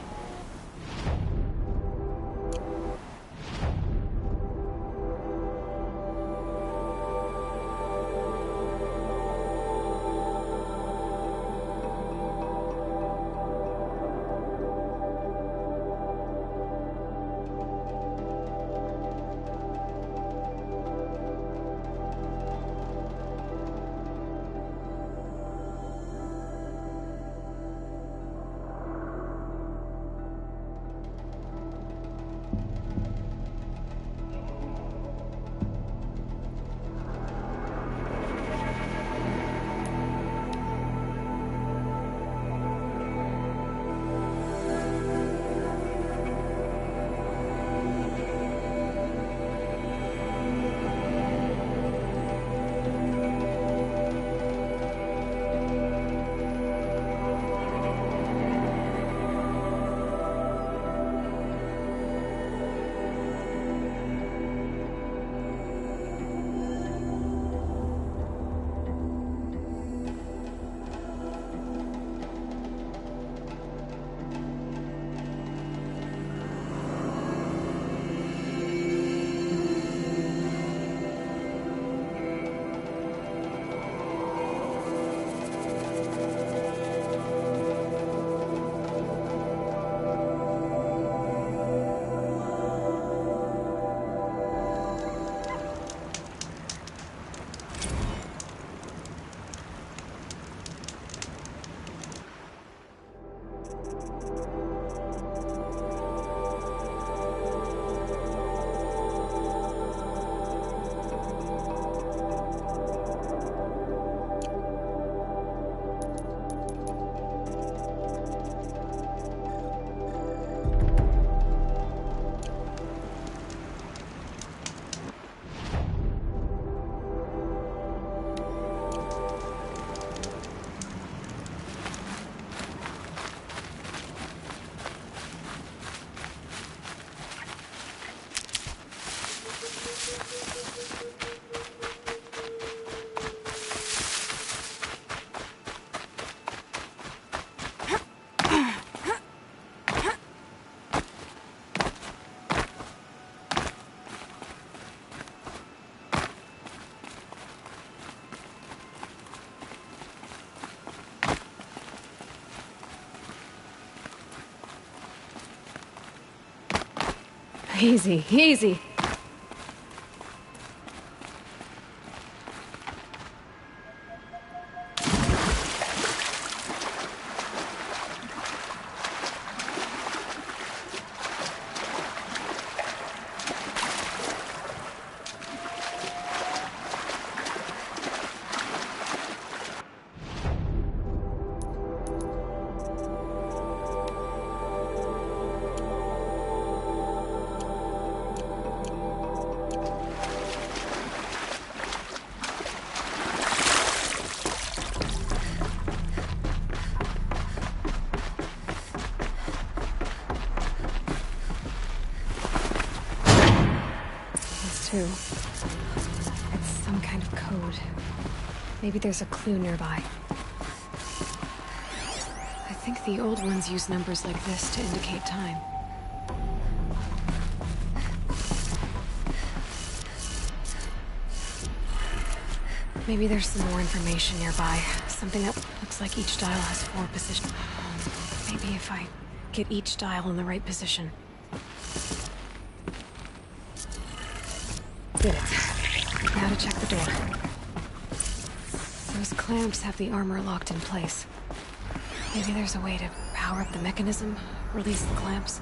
S1: Easy, easy. too. It's some kind of code. Maybe there's a clue nearby. I think the old ones use numbers like this to indicate time. Maybe there's some more information nearby. Something that looks like each dial has 4 positions. Maybe if I get each dial in the right position. Did it. Now to check the door. Those clamps have the armor locked in place. Maybe there's a way to power up the mechanism, release the clamps.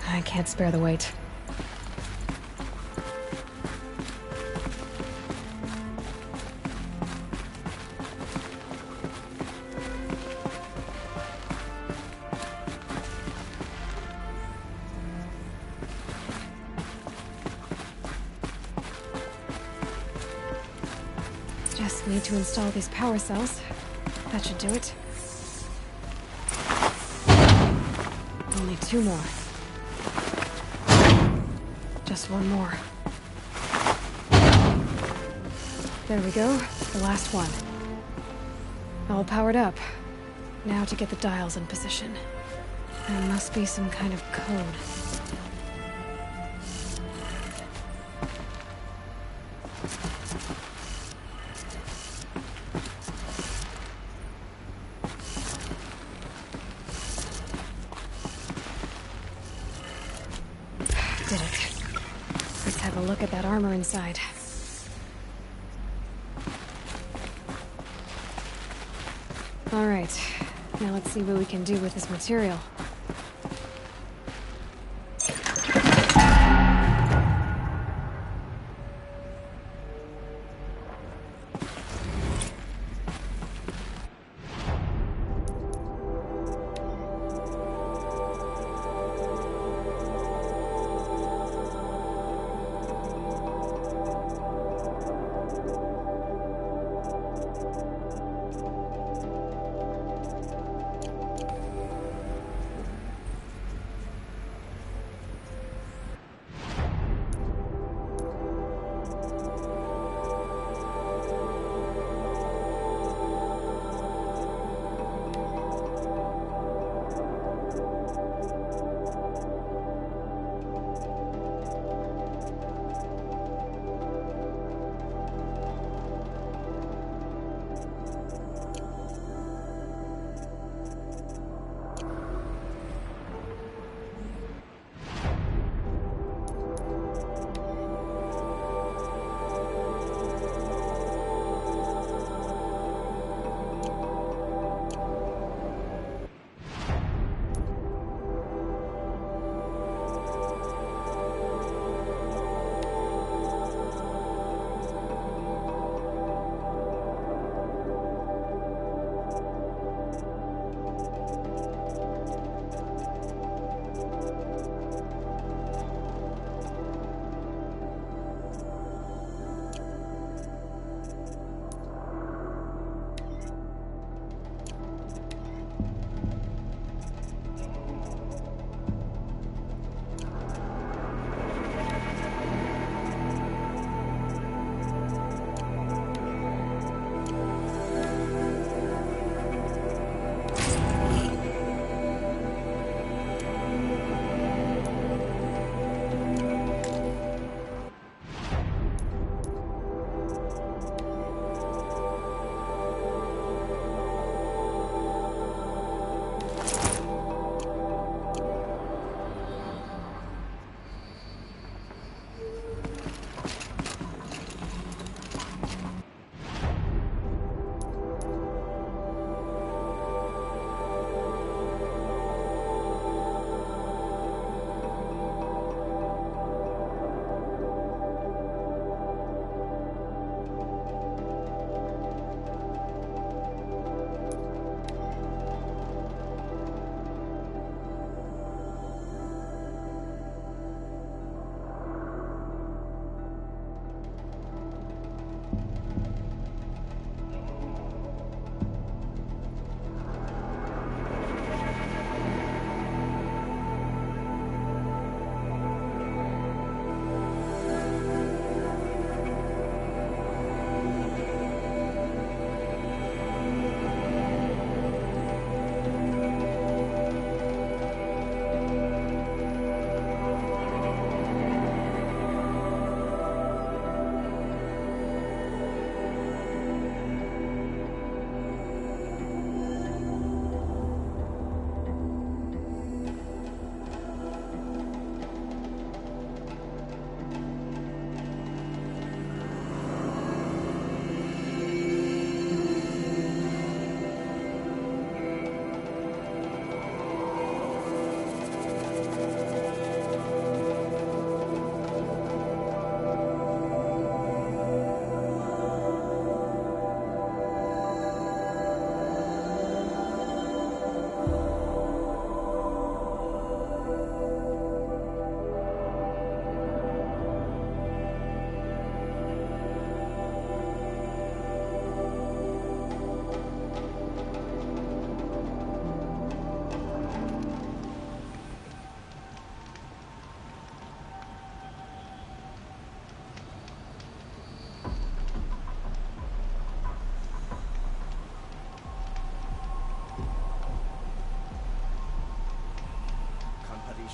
S1: I can't spare the weight. Just need to install these power cells. That should do it. Only 2 more. Just 1 more. There we go. The last one. All powered up. Now to get the dials in position. There must be some kind of code. Did it. Let's have a look at that armor inside. All right. Now let's see what we can do with this material.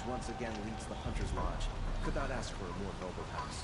S15: once again leads the Hunter's Lodge. Could not ask for a more noble house.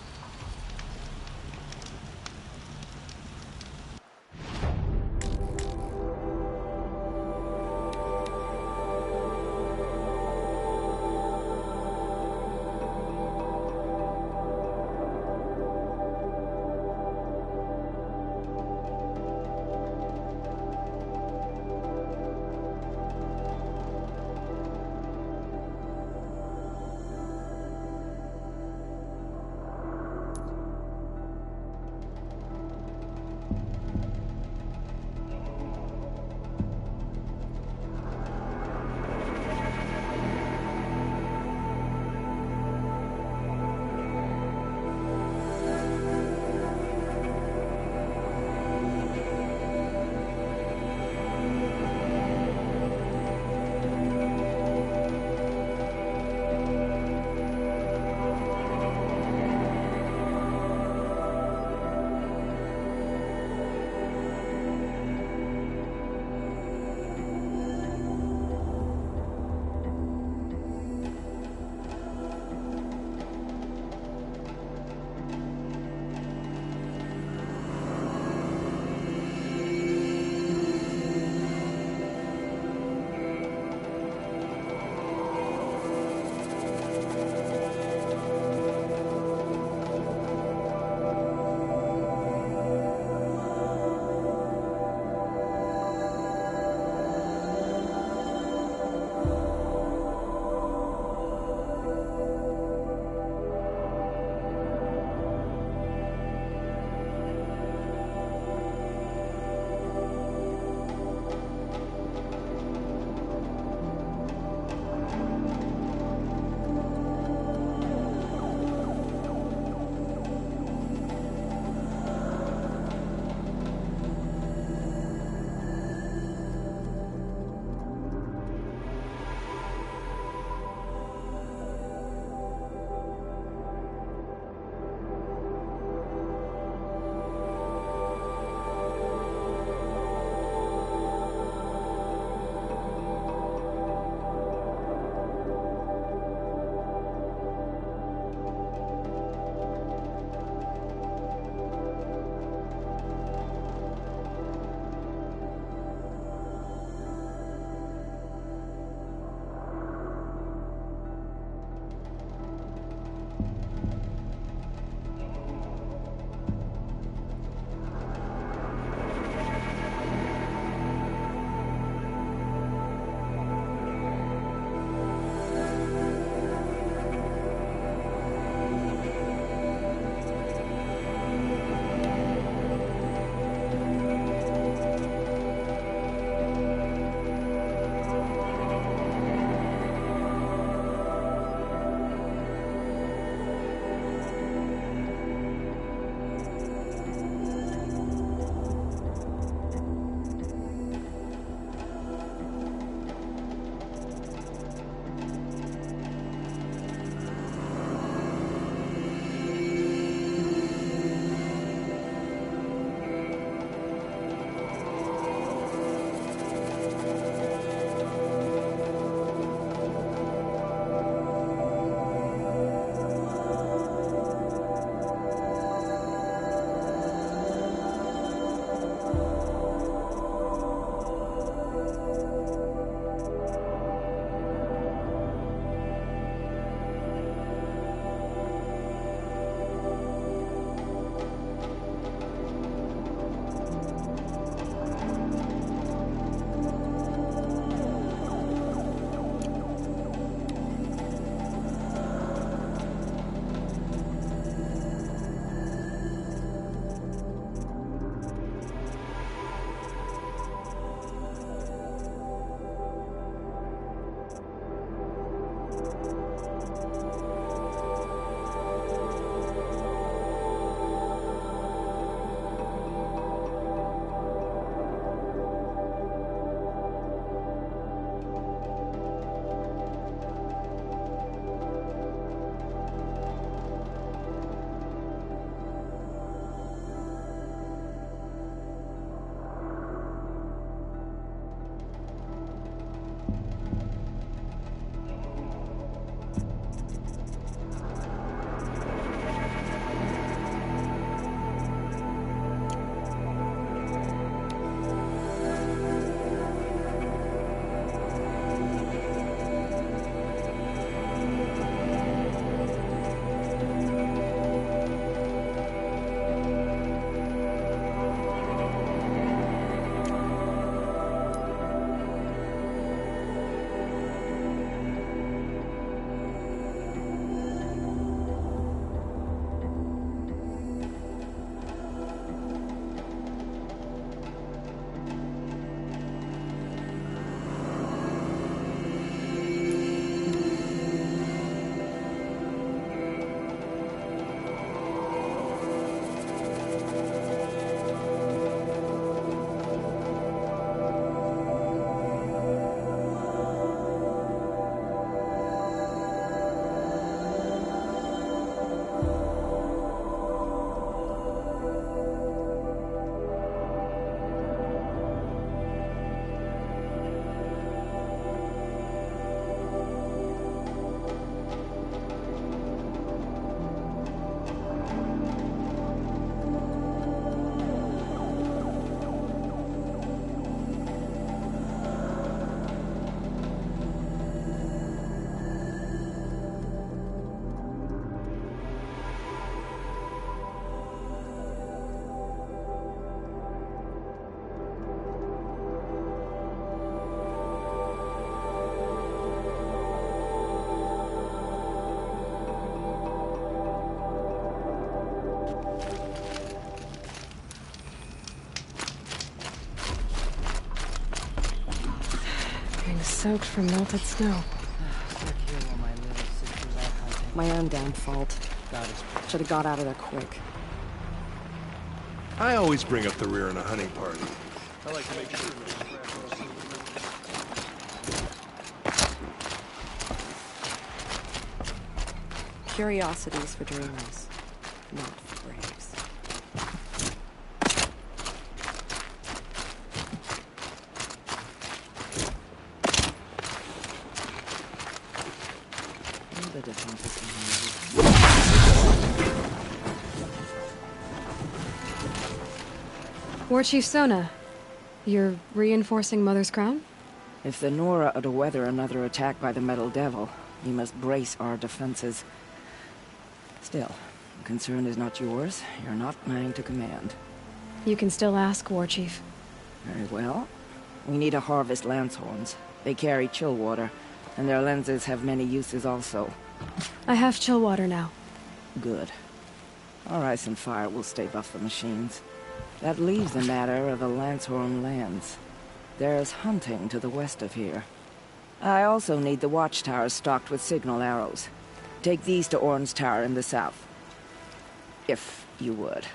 S1: soaked from melted snow.
S3: Stuck here while my little sister's out hunting.
S4: My own damn fault.
S3: God is
S4: Should have got out of there quick.
S2: I always bring up the rear in a hunting party. I like to make sure that it's fresh.
S4: Curiosities for dreamers, not for braves. The defenses can
S1: War Chief Sona, you're reinforcing Mother's Crown?
S16: If the Nora are to weather another attack by the Metal Devil, we must brace our defenses. Still, the concern is not yours. You're not mine to command.
S1: You can still ask, War Chief.
S16: Very well. We need to harvest lance horns. They carry chill water, and their lenses have many uses also.
S1: I have chill water now.
S16: Good. Our ice and fire will stave off the machines. That leaves the matter of the Lancehorn lands. There's hunting to the west of here. I also need the watchtowers stocked with signal arrows. Take these to Orn's Tower in the south. If you would.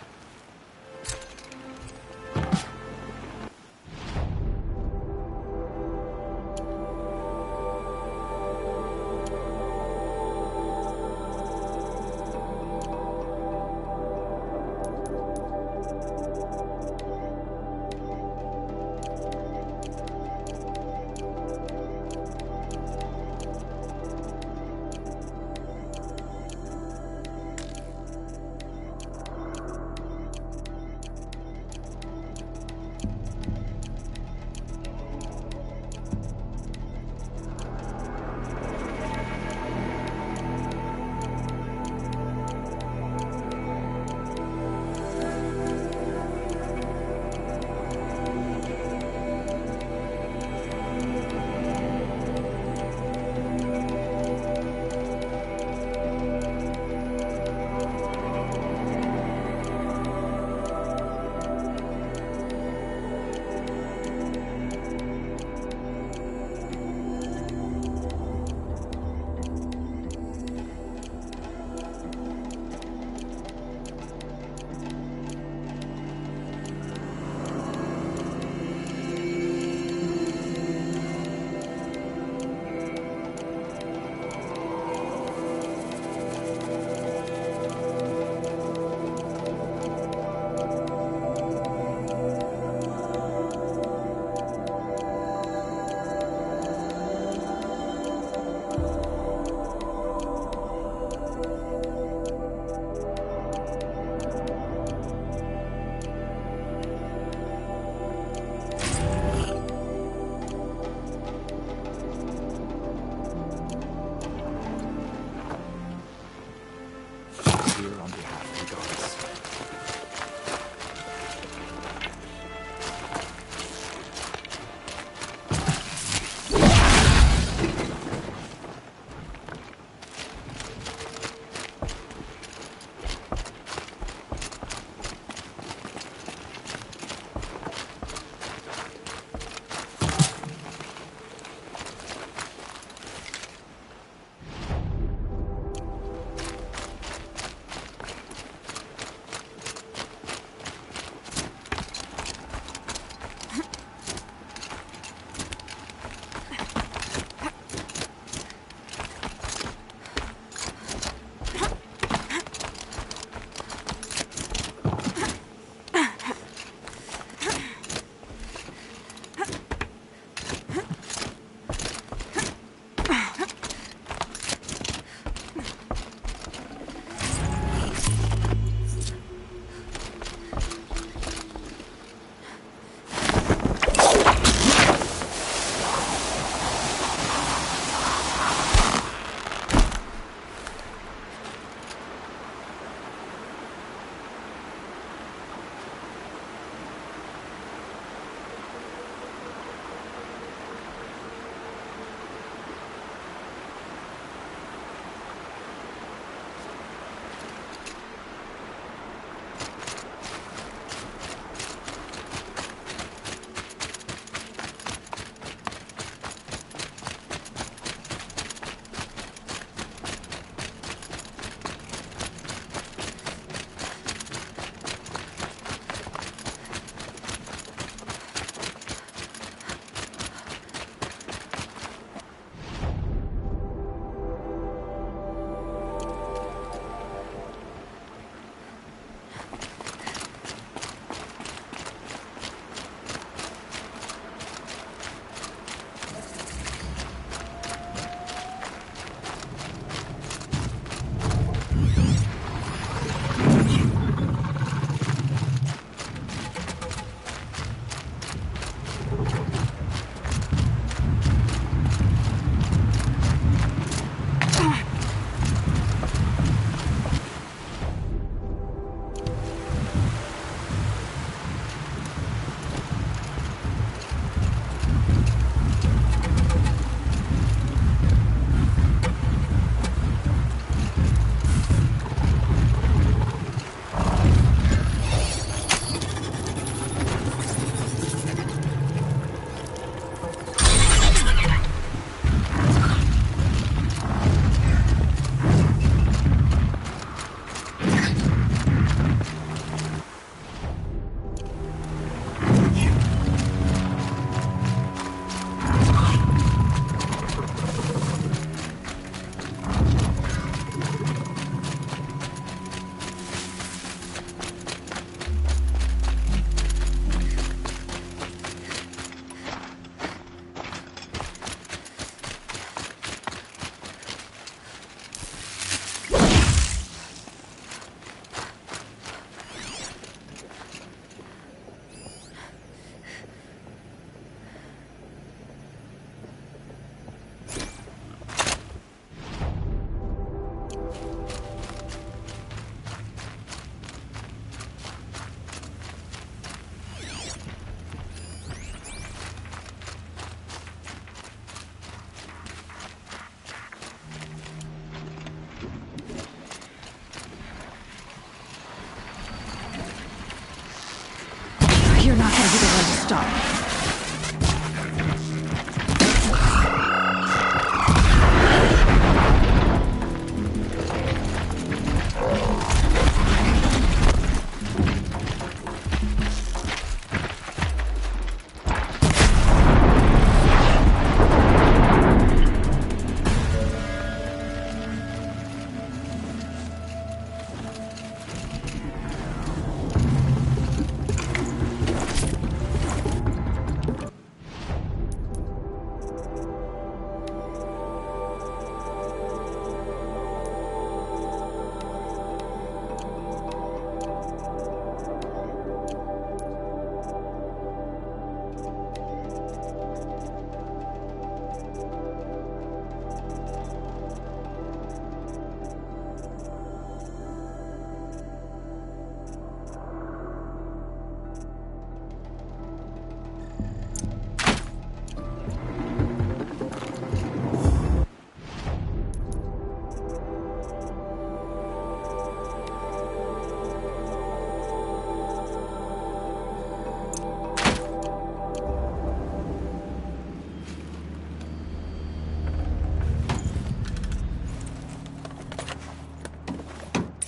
S1: stop.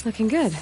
S1: Looking good.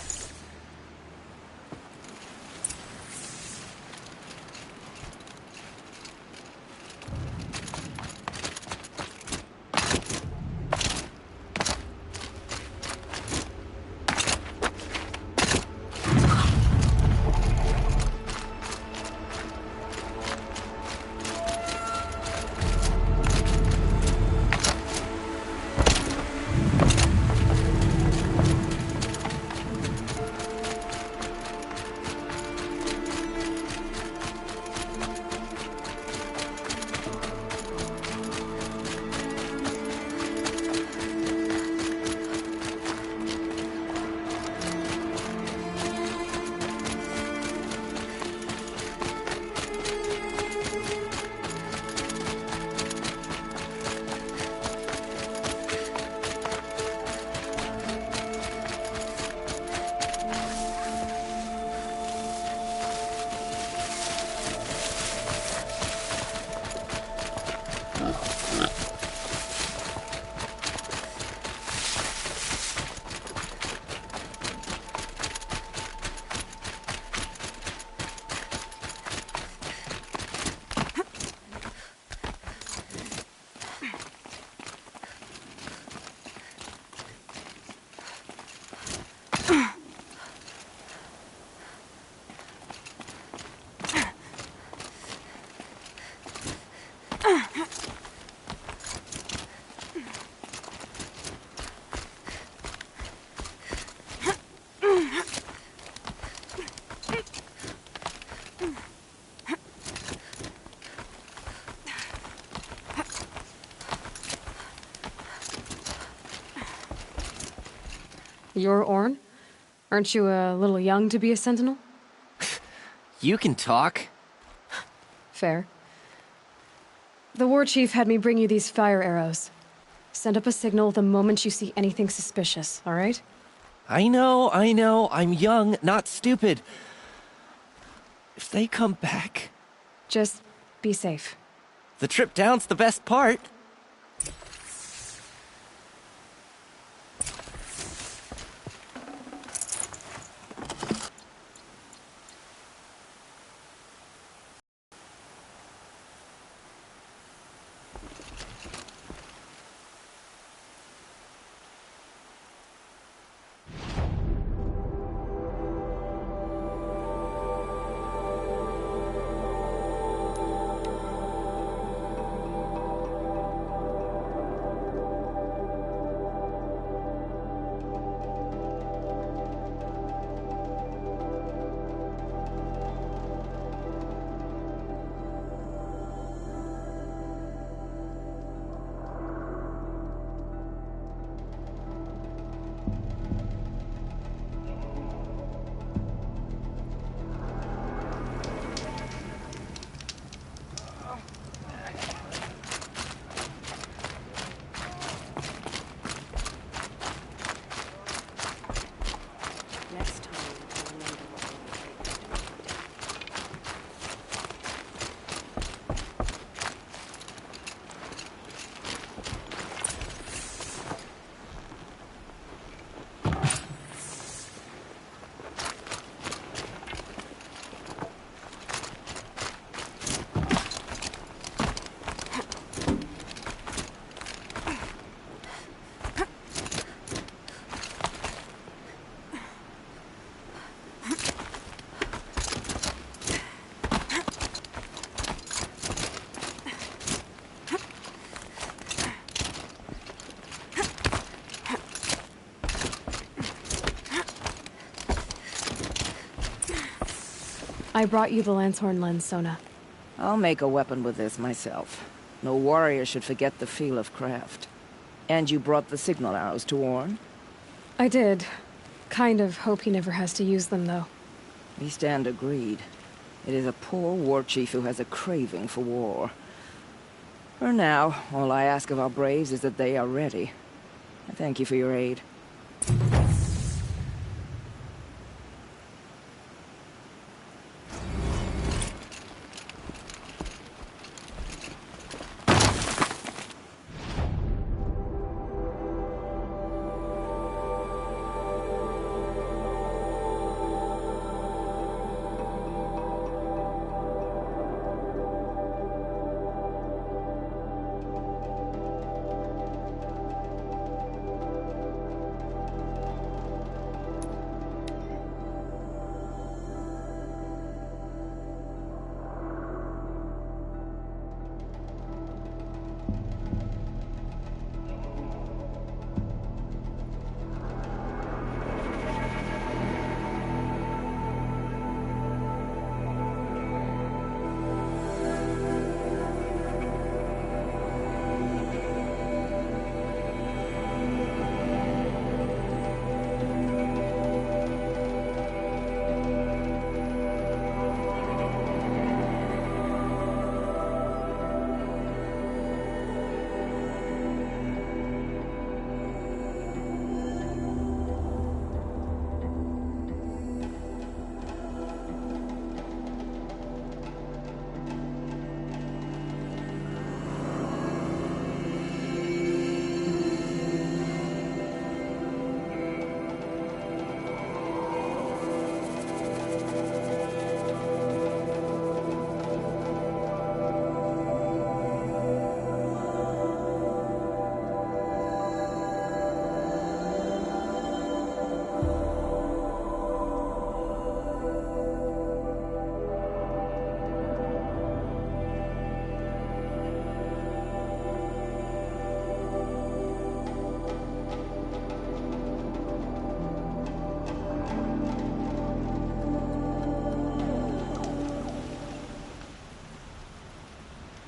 S1: You're Orn? Aren't you a little young to be a sentinel?
S17: You can talk.
S1: Fair. The war chief had me bring you these fire arrows. Send up a signal the moment you see anything suspicious, all right?
S17: I know. I'm young, not stupid. If they come back...
S1: Just be safe.
S17: The trip down's the best part.
S1: I brought you the Lanthorn lens, Sona.
S16: I'll make a weapon with this myself. No warrior should forget the feel of craft. And you brought the signal arrows to Orn?
S1: I did. Kind of hope he never has to use them, though.
S16: We stand agreed. It is a poor war chief who has a craving for war. For now, all I ask of our braves is that they are ready. I thank you for your aid.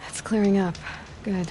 S1: It's clearing up. Good.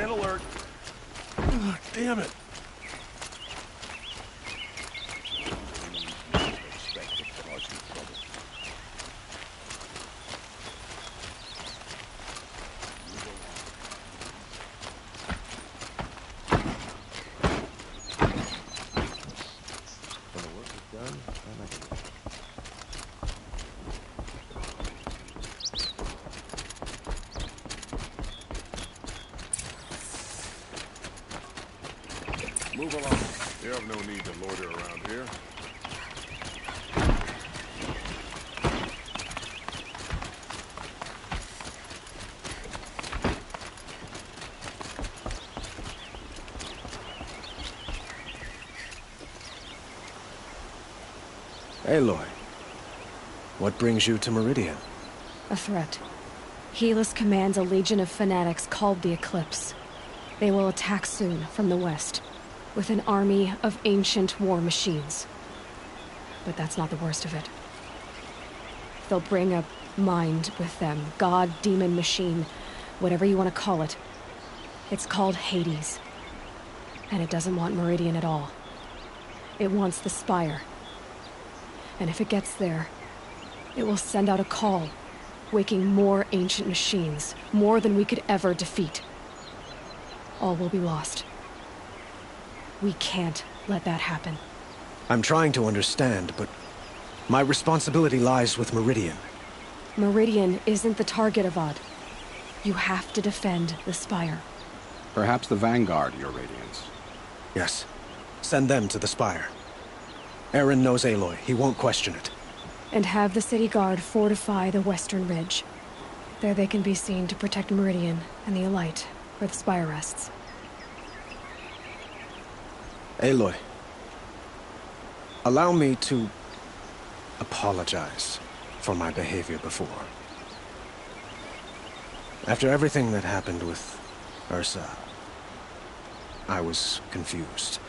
S2: Alert. Oh, damn it. Move along. You have no need to loiter around here.
S15: Aloy, what brings you to Meridian?
S1: A threat. Helis commands a legion of fanatics called the Eclipse. They will attack soon from the west, with an army of ancient war machines. But that's not the worst of it. They'll bring a mind with them, god, demon, machine, whatever you want to call it. It's called Hades. And it doesn't want Meridian at all. It wants the Spire. And if it gets there, it will send out a call, waking more ancient machines, more than we could ever defeat. All will be lost. We can't let that happen.
S18: I'm trying to understand, but my responsibility lies with Meridian.
S1: Meridian isn't the target, Avad. You have to defend the Spire.
S6: Perhaps the Vanguard, Your Radiance.
S18: Yes. Send them to the Spire. Aaron knows Aloy. He won't question it.
S1: And have the City Guard fortify the Western Ridge. There they can be seen to protect Meridian and the Elite, where the Spire rests.
S18: Aloy. Allow me to apologize for my behavior before. After everything that happened with Ursa, I was confused.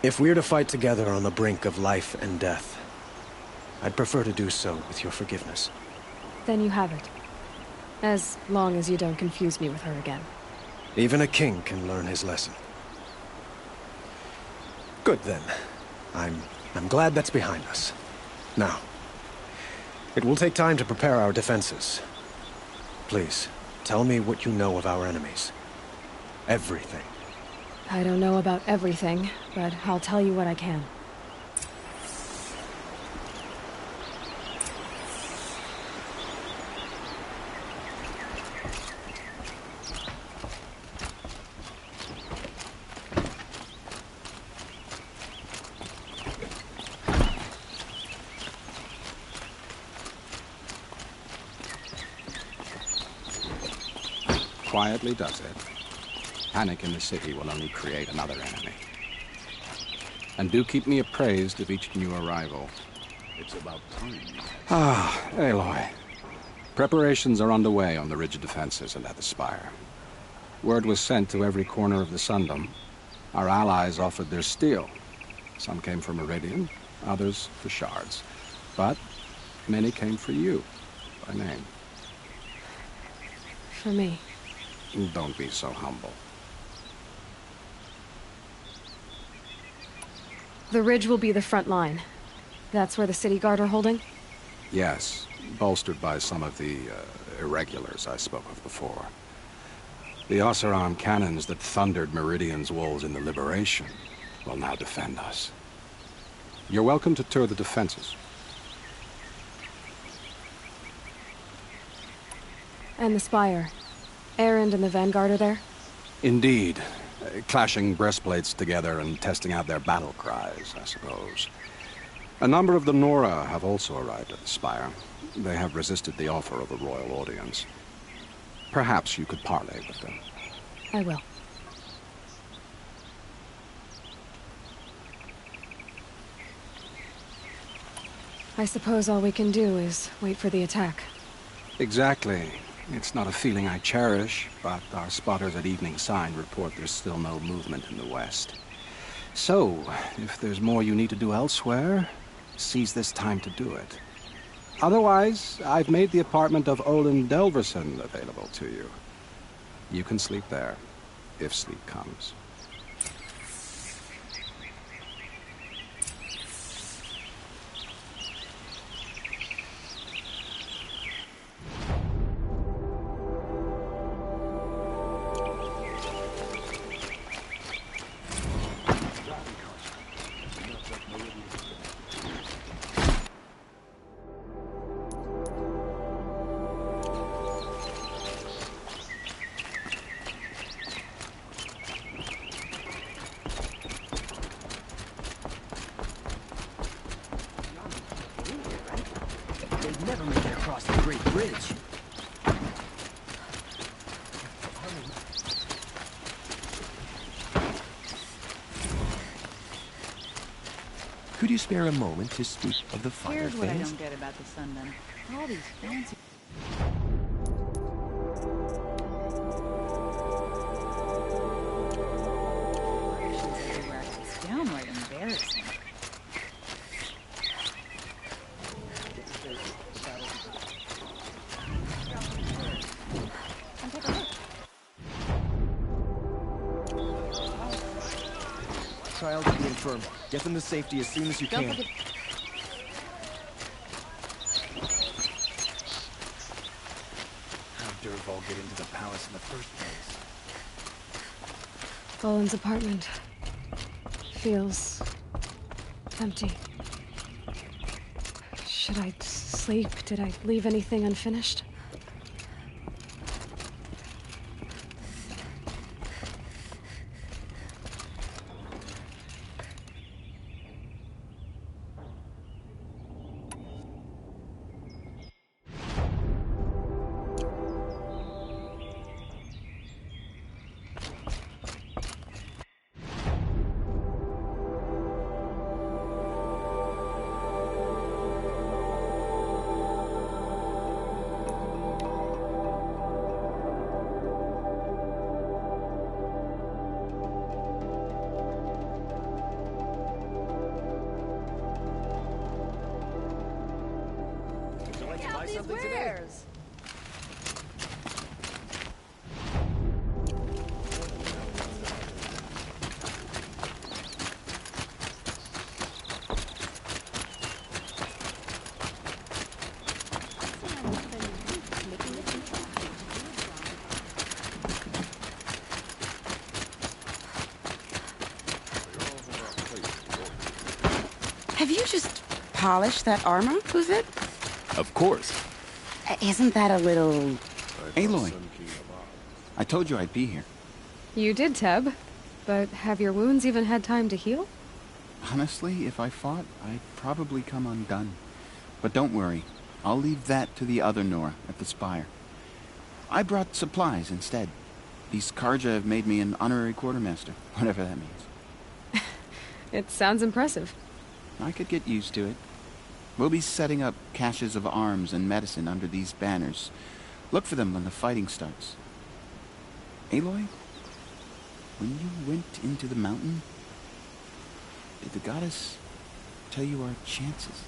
S18: If we're to fight together on the brink of life and death, I'd prefer to do so with your forgiveness.
S1: Then you have it. As long as you don't confuse me with her again.
S18: Even a king can learn his lesson. Good then. I'm glad that's behind us. Now, it will take time to prepare our defenses. Please, tell me what you know of our enemies. Everything.
S1: I don't know about everything, but I'll tell you what I can.
S6: Quietly does it. Panic in the city will only create another enemy. And do keep me appraised of each new arrival.
S15: It's about time.
S6: Ah, Aloy. Preparations are underway on the ridge defenses and at the Spire. Word was sent to every corner of the Sundom. Our allies offered their steel. Some came for Meridian, others for shards. But many came for you, by name.
S1: For me.
S6: Don't be so humble.
S1: The ridge will be the front line. That's where the City Guard are holding?
S6: Yes, bolstered by some of the irregulars I spoke of before. The Oseram cannons that thundered Meridian's walls in the Liberation will now defend us. You're welcome to tour the defenses.
S1: And the Spire. Erend and the Vanguard are there?
S6: Indeed. Clashing breastplates together and testing out their battle cries, I suppose. A number of the Nora have also arrived at the Spire. They have resisted the offer of a royal audience. Perhaps you could parley with them.
S1: I will. I suppose all we can do is wait for the attack.
S6: Exactly. It's not a feeling I cherish, but our spotters at Evening Sign report there's still no movement in the west. So, if there's more you need to do elsewhere, seize this time to do it. Otherwise, I've made the apartment of Olin Delverson available to you. You can sleep there, if sleep comes.
S3: Never make it across the Great Bridge.
S17: Could you spare a moment to speak of the finer
S19: Here's what I
S17: things?
S19: don't get about the Sundom. All these fancy... everywhere. It's downright embarrassing.
S15: child and the infirm. Get them to safety as soon as you can.
S5: How did Dervahl get into the palace in the first place?
S1: Boland's apartment feels empty. Should I sleep? Did I leave anything unfinished?
S16: Something wares.
S20: Have you just polished that armor, was it?
S21: Of course.
S20: Isn't that a little...
S21: Aloy, I told you I'd be here.
S1: You did, Teb. But have your wounds even had time to heal?
S21: Honestly, if I fought, I'd probably come undone. But don't worry. I'll leave that to the other Nora at the Spire. I brought supplies instead. These Karja have made me an honorary quartermaster, whatever that means.
S1: It sounds impressive.
S21: I could get used to it. We'll be setting up caches of arms and medicine under these banners. Look for them when the fighting starts. Aloy, when you went into the mountain, did the goddess tell you our chances?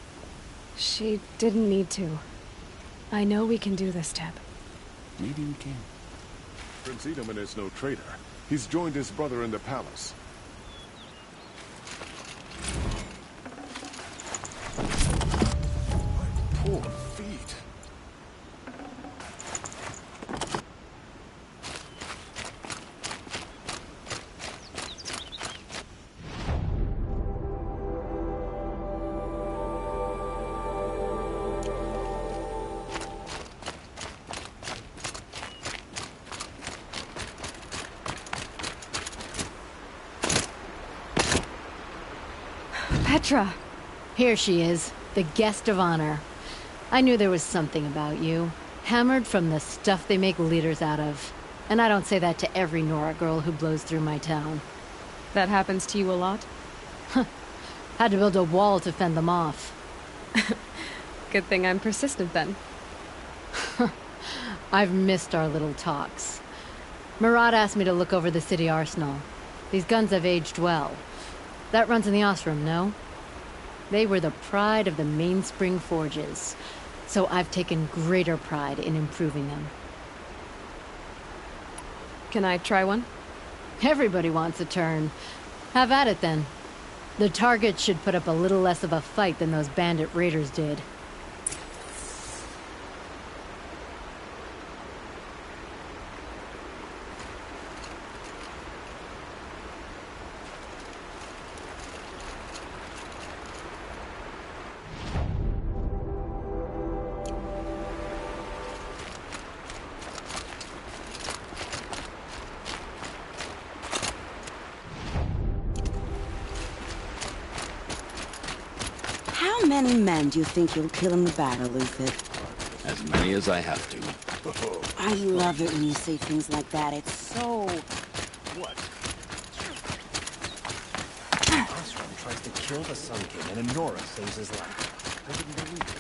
S1: She didn't need to. I know we can do this, Teb.
S21: Maybe we can.
S2: Prince Edaman is no traitor. He's joined his brother in the palace. Poor feet.
S1: Petra!
S22: Here she is, the guest of honor. I knew there was something about you. Hammered from the stuff they make leaders out of. And I don't say that to every Nora girl who blows through my town.
S1: That happens to you a lot?
S22: Had to build a wall to fend them off.
S1: Good thing I'm persistent then.
S22: I've missed our little talks. Murad asked me to look over the city arsenal. These guns have aged well. That runs in the Osram, no? They were the pride of the Mainspring Forges, so I've taken greater pride in improving them.
S1: Can I try one?
S22: Everybody wants a turn. Have at it then. The target should put up a little less of a fight than those bandit raiders did.
S20: How many men do you think you'll kill in the battle, Luthid?
S23: As many as I have to.
S20: I love it when you say things like that. It's so...
S15: What? Osram tries to kill the Sun King, and Nora saves his life. I didn't believe it.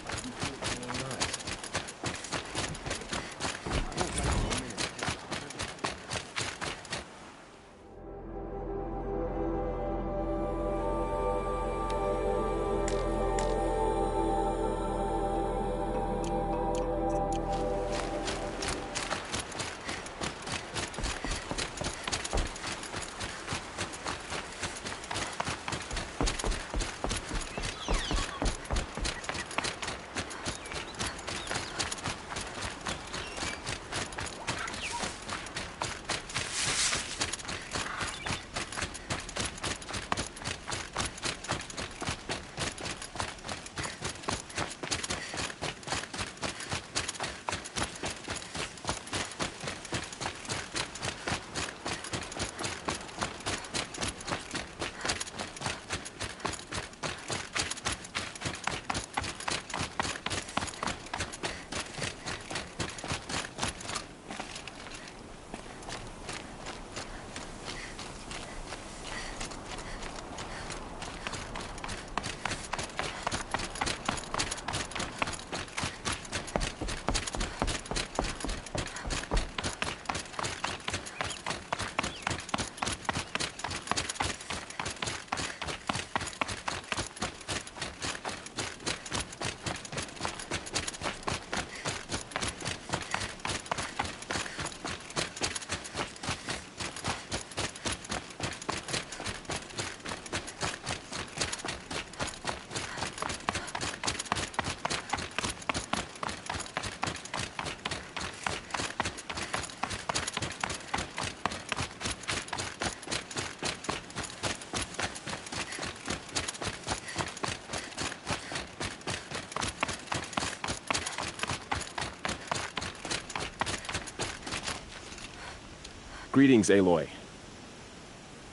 S8: Greetings, Aloy.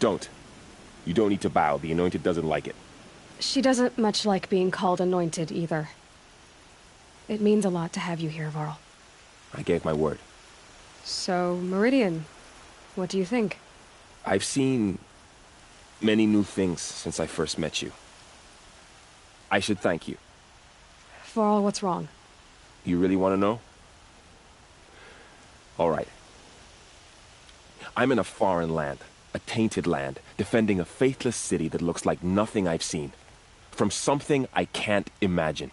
S8: Don't. You don't need to bow. The Anointed doesn't like it.
S1: She doesn't much like being called Anointed, either. It means a lot to have you here, Varl.
S8: I gave my word.
S1: So, Meridian, what do you think?
S8: I've seen many new things since I first met you. I should thank you.
S1: Varl, what's wrong?
S8: You really want to know? All right. I'm in a foreign land, a tainted land, defending a faithless city that looks like nothing I've seen. From something I can't imagine.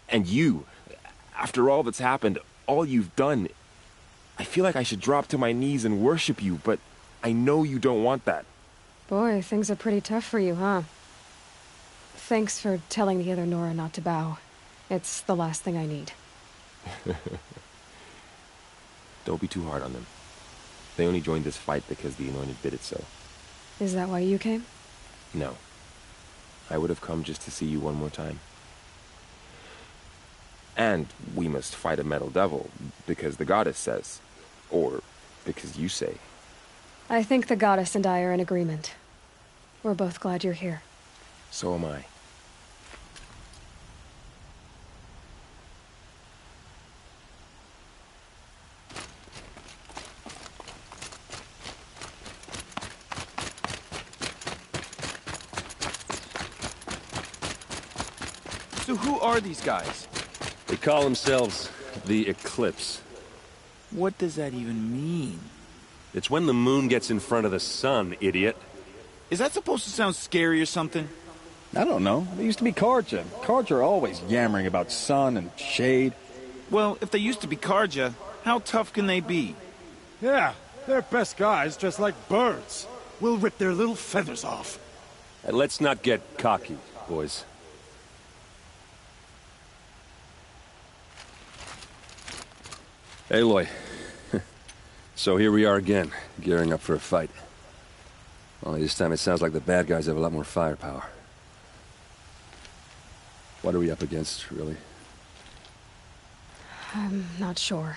S8: And you, after all that's happened, all you've done, I feel like I should drop to my knees and worship you, but I know you don't want that.
S1: Boy, things are pretty tough for you, huh? Thanks for telling the other Nora not to bow. It's the last thing I need.
S8: Don't be too hard on them. They only joined this fight because the Anointed did it so.
S1: Is that why you came?
S8: No. I would have come just to see you one more time. And we must fight a metal devil, because the goddess says. Or because you say.
S1: I think the goddess and I are in agreement. We're both glad you're here.
S8: So am I.
S9: So who are these guys?
S12: They call themselves the Eclipse.
S9: What does that even mean?
S12: It's when the moon gets in front of the sun, idiot.
S9: Is that supposed to sound scary or something?
S24: I don't know. They used to be Karja. Karja are always yammering about sun and shade.
S9: Well, if they used to be Karja, how tough can they be?
S2: Yeah, they're best guys dressed like birds. We'll rip their little feathers off.
S12: And let's not get cocky, boys. Aloy. So here we are again, gearing up for a fight. Only this time it sounds like the bad guys have a lot more firepower. What are we up against, really?
S1: I'm not sure.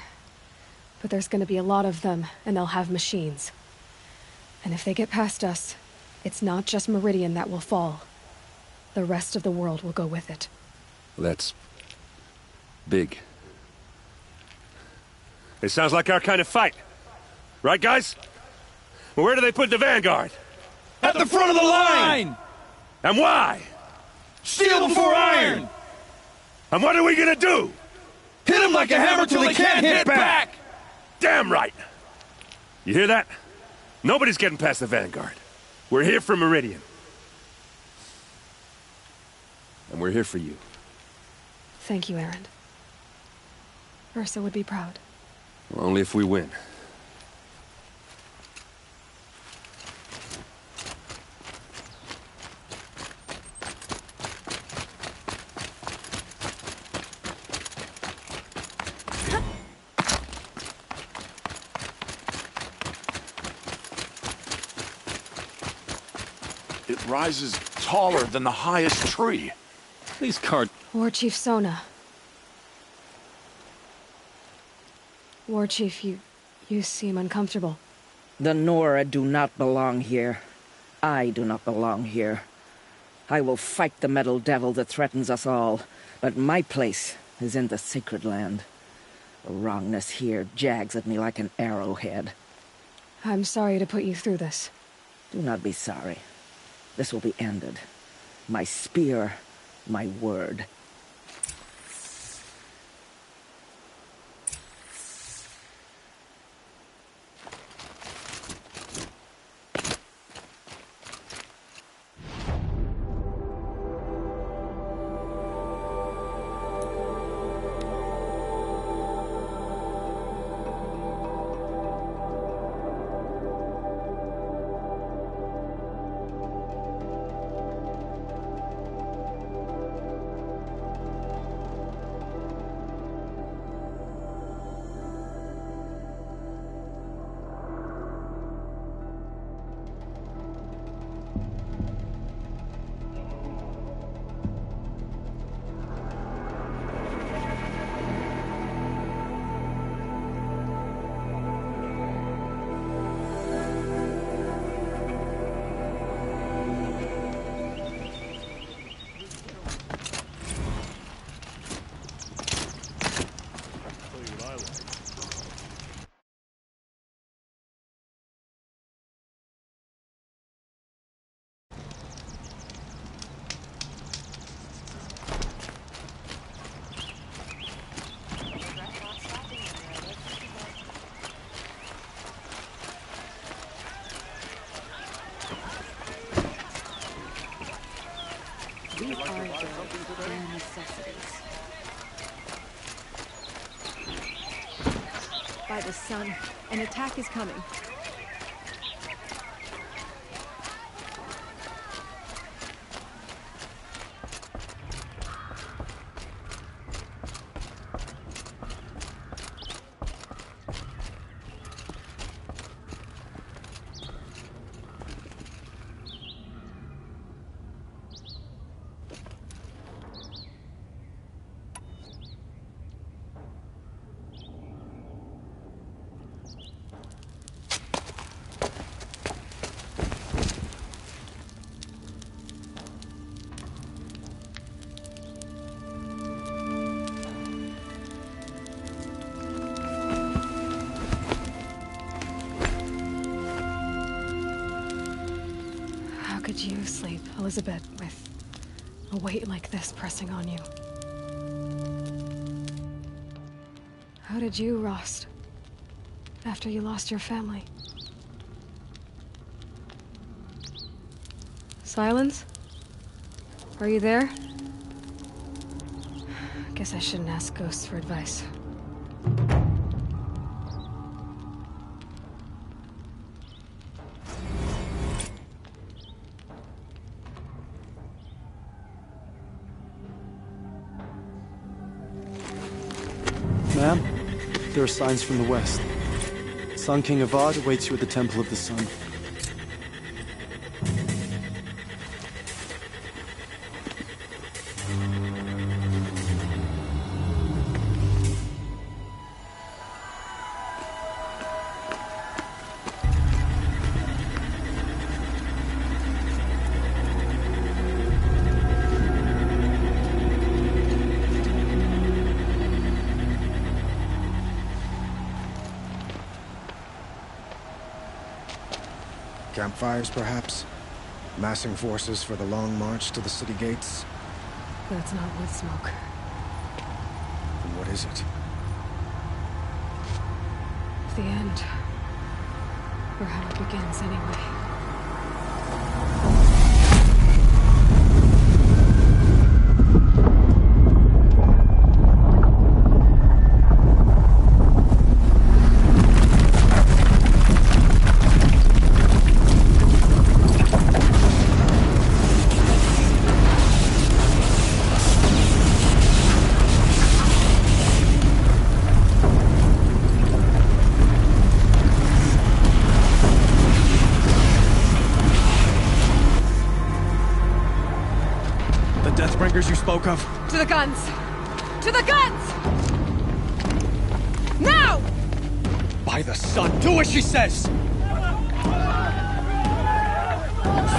S1: But there's gonna be a lot of them, and they'll have machines. And if they get past us, it's not just Meridian that will fall. The rest of the world will go with it.
S12: Well, that's big. It sounds like our kind of fight. Right, guys? Well, where do they put the Vanguard?
S9: At the front of the line!
S12: And why?
S9: Steel before iron!
S12: And what are we gonna do?
S9: Hit them like a hammer till they can't hit back!
S12: Damn right! You hear that? Nobody's getting past the Vanguard. We're here for Meridian. And we're here for you.
S1: Thank you, Aaron. Ursa would be proud.
S12: Well, only if we win.
S14: It rises taller than the highest tree.
S12: These card...
S1: War Chief Sona. War Chief, you seem uncomfortable.
S16: The Nora do not belong here. I do not belong here. I will fight the metal devil that threatens us all, but my place is in the sacred land. The wrongness here jags at me like an arrowhead.
S1: I'm sorry to put you through this.
S16: Do not be sorry. This will be ended. My spear, my word.
S4: These are their bare necessities.
S7: By the sun, an attack is coming.
S1: How could you sleep, Elizabeth, with a weight like this pressing on you? How did you, Rost, after you lost your family? Silence? Are you there? Guess I shouldn't ask ghosts for advice.
S10: Ma'am, there are signs from the west. Sun King Avad awaits you at the Temple of the Sun.
S18: Campfires, perhaps? Massing forces for the long march to the city gates?
S1: That's not wood smoke.
S18: Then what is it?
S1: The end. Or how it begins, anyway.
S10: You spoke of?
S1: To the guns! To the guns! Now!
S10: By the sun, do as she says!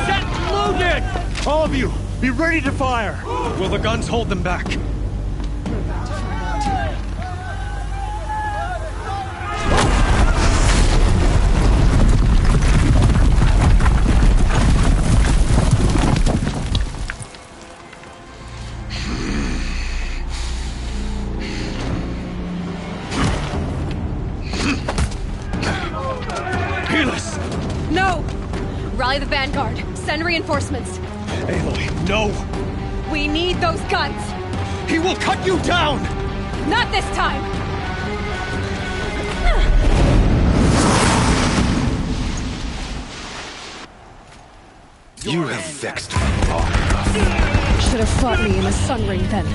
S2: Set loaded! All of you, be ready to fire!
S10: Will the guns hold them back?
S1: Rally the vanguard. Send reinforcements.
S10: Aloy, no!
S1: We need those guns!
S10: He will cut you down!
S1: Not this time!
S18: You have vexed me long enough.
S1: Should have fought me in the sun ring then.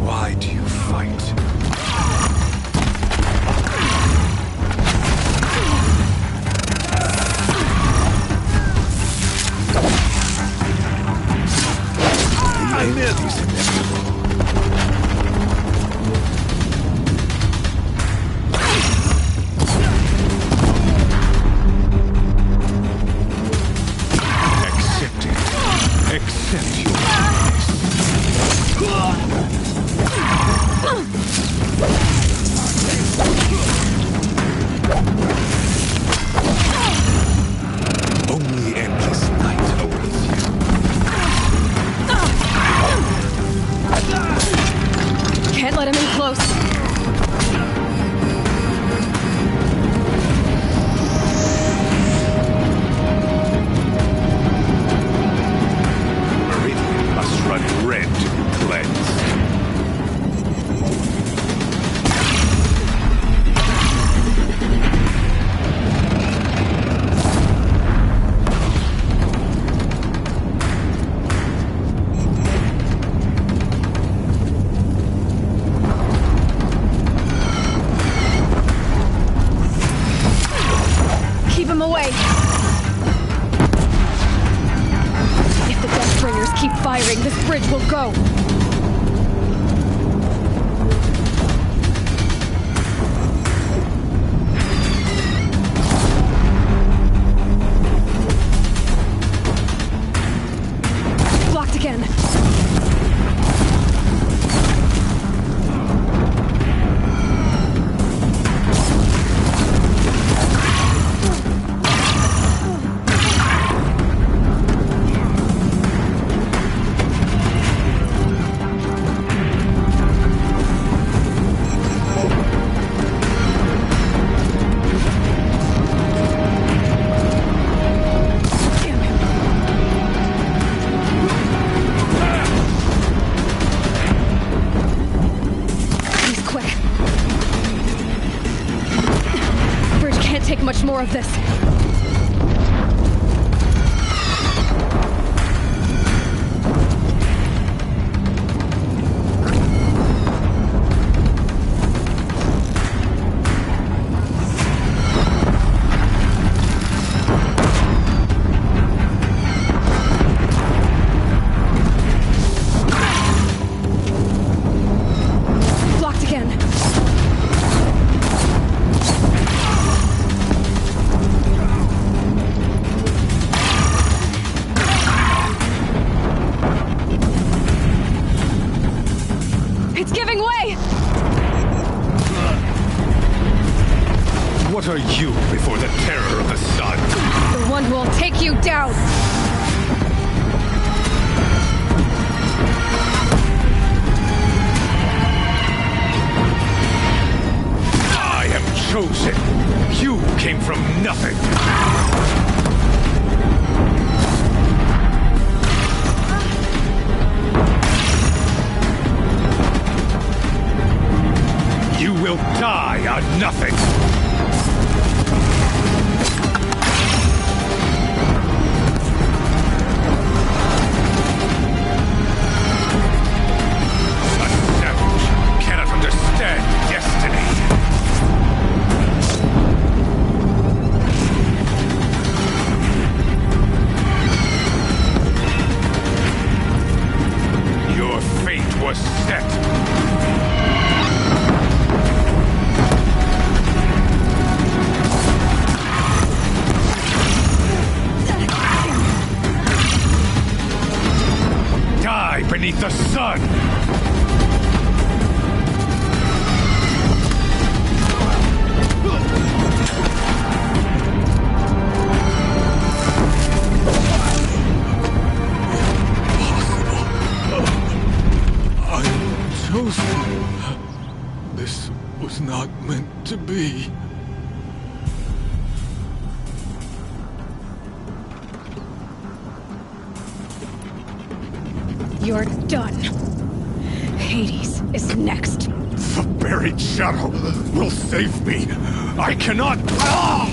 S18: Why do you fight?
S2: I missed.
S14: Accept your
S1: them away! If the Deathbringers keep firing, this bridge will go! Blocked again! Much more of this. Blocked again.
S2: What are you before the terror of the sun?
S1: The one who will take you down!
S2: I am chosen! You came from nothing! You will die on nothing! Beneath the sun! I'm chosen. This was not meant to be.
S1: You're done. Hades is next.
S2: The buried shadow will save me. I cannot... Ah!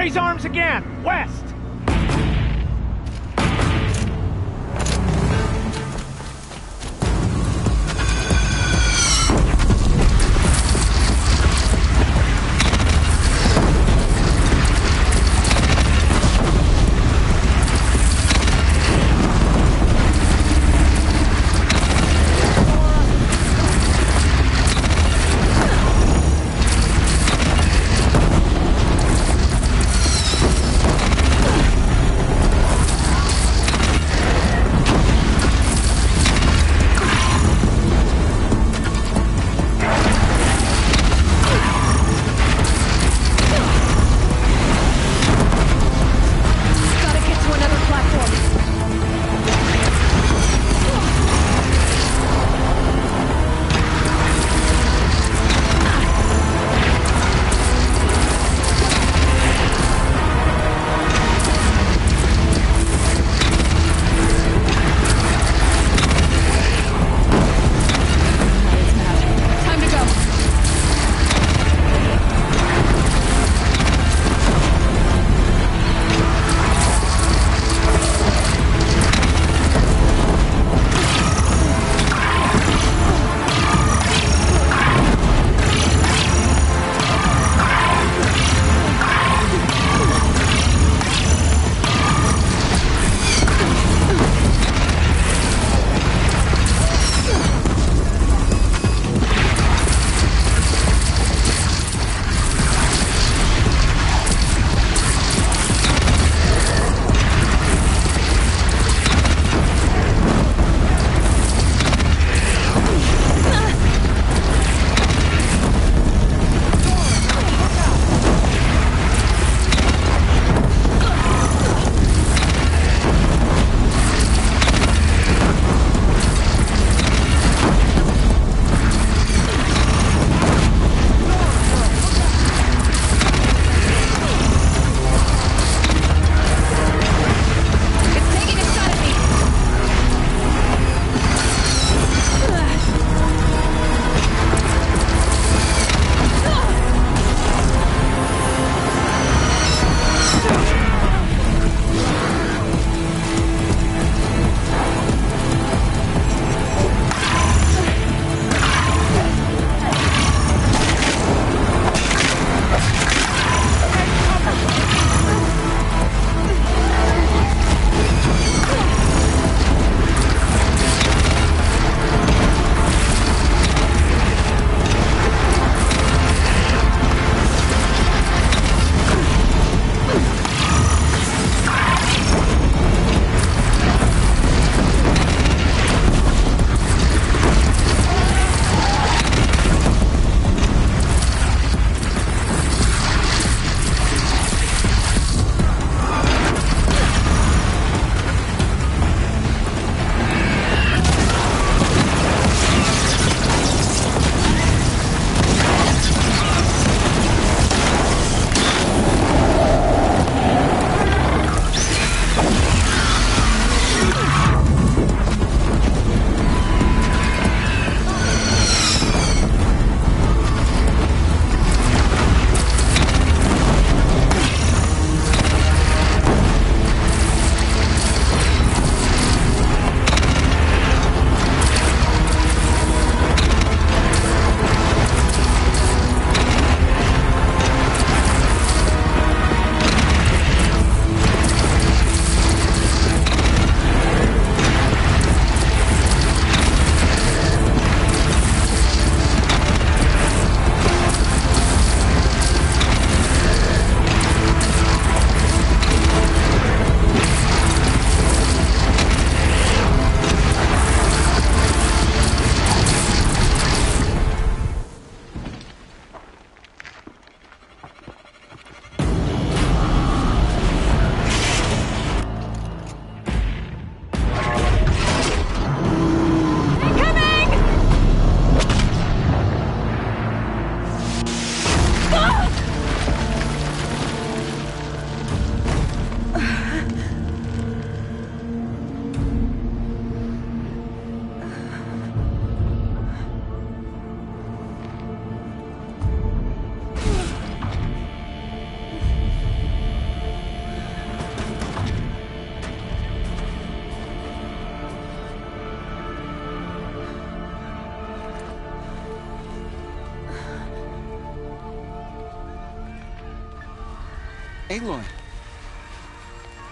S3: Raise arms again! West!
S21: Aloy!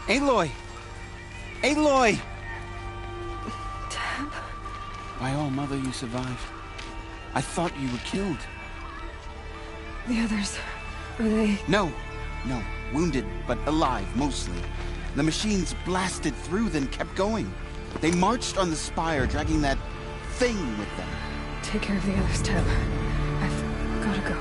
S21: Aloy! Aloy!
S1: Dad?
S21: By all mother, you survived. I thought you were killed.
S1: The others, are they...
S21: No. Wounded, but alive, mostly. The machines blasted through, then kept going. They marched on the spire, dragging that thing with them.
S1: Take care of the others, Tab. I've gotta go.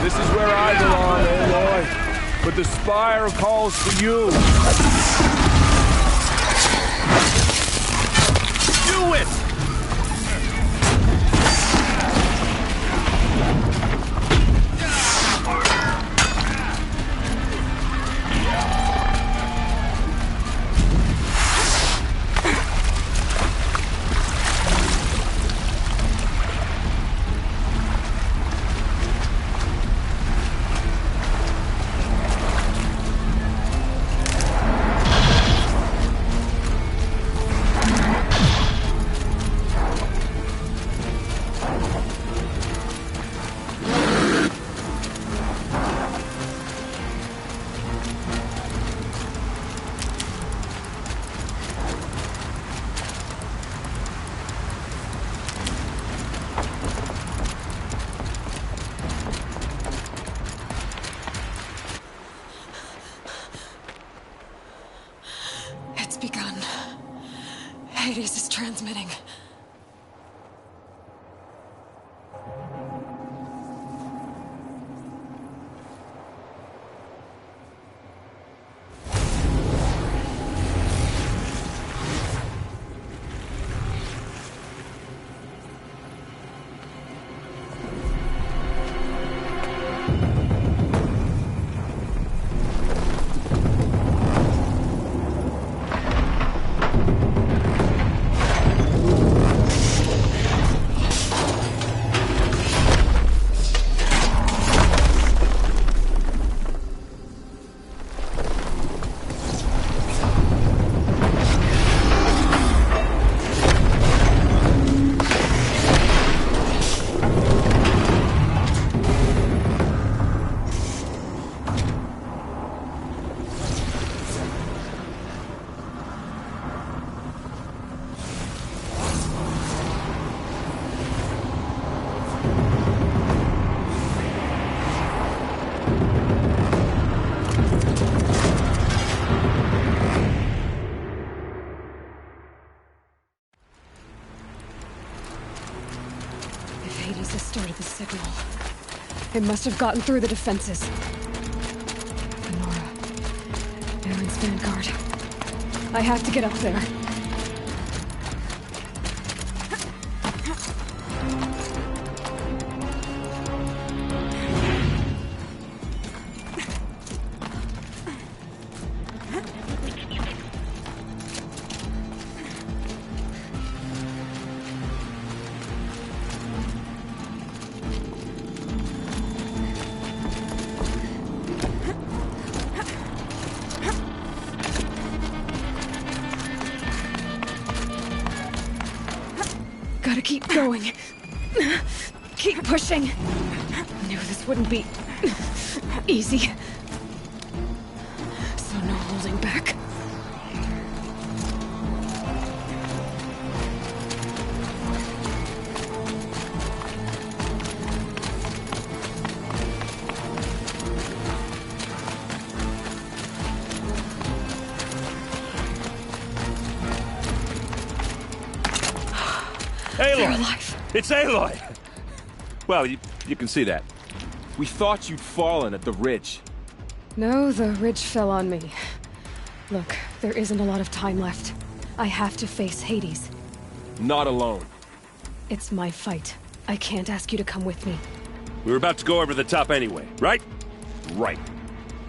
S2: This is where I belong, Aloy. But the spire calls for you. Do it!
S1: It's begun. Hades is transmitting. Hades has started the signal. It must have gotten through the defenses. Nora. Aaron's vanguard. I have to get up there. Gotta keep going. Keep pushing. Knew this wouldn't be easy. So no holding back.
S8: Aloy! It's Aloy! Well, you can see that. We thought you'd fallen at the ridge.
S1: No, the ridge fell on me. Look, there isn't a lot of time left. I have to face Hades.
S8: Not alone.
S1: It's my fight. I can't ask you to come with me.
S12: We were about to go over the top anyway, right? Right.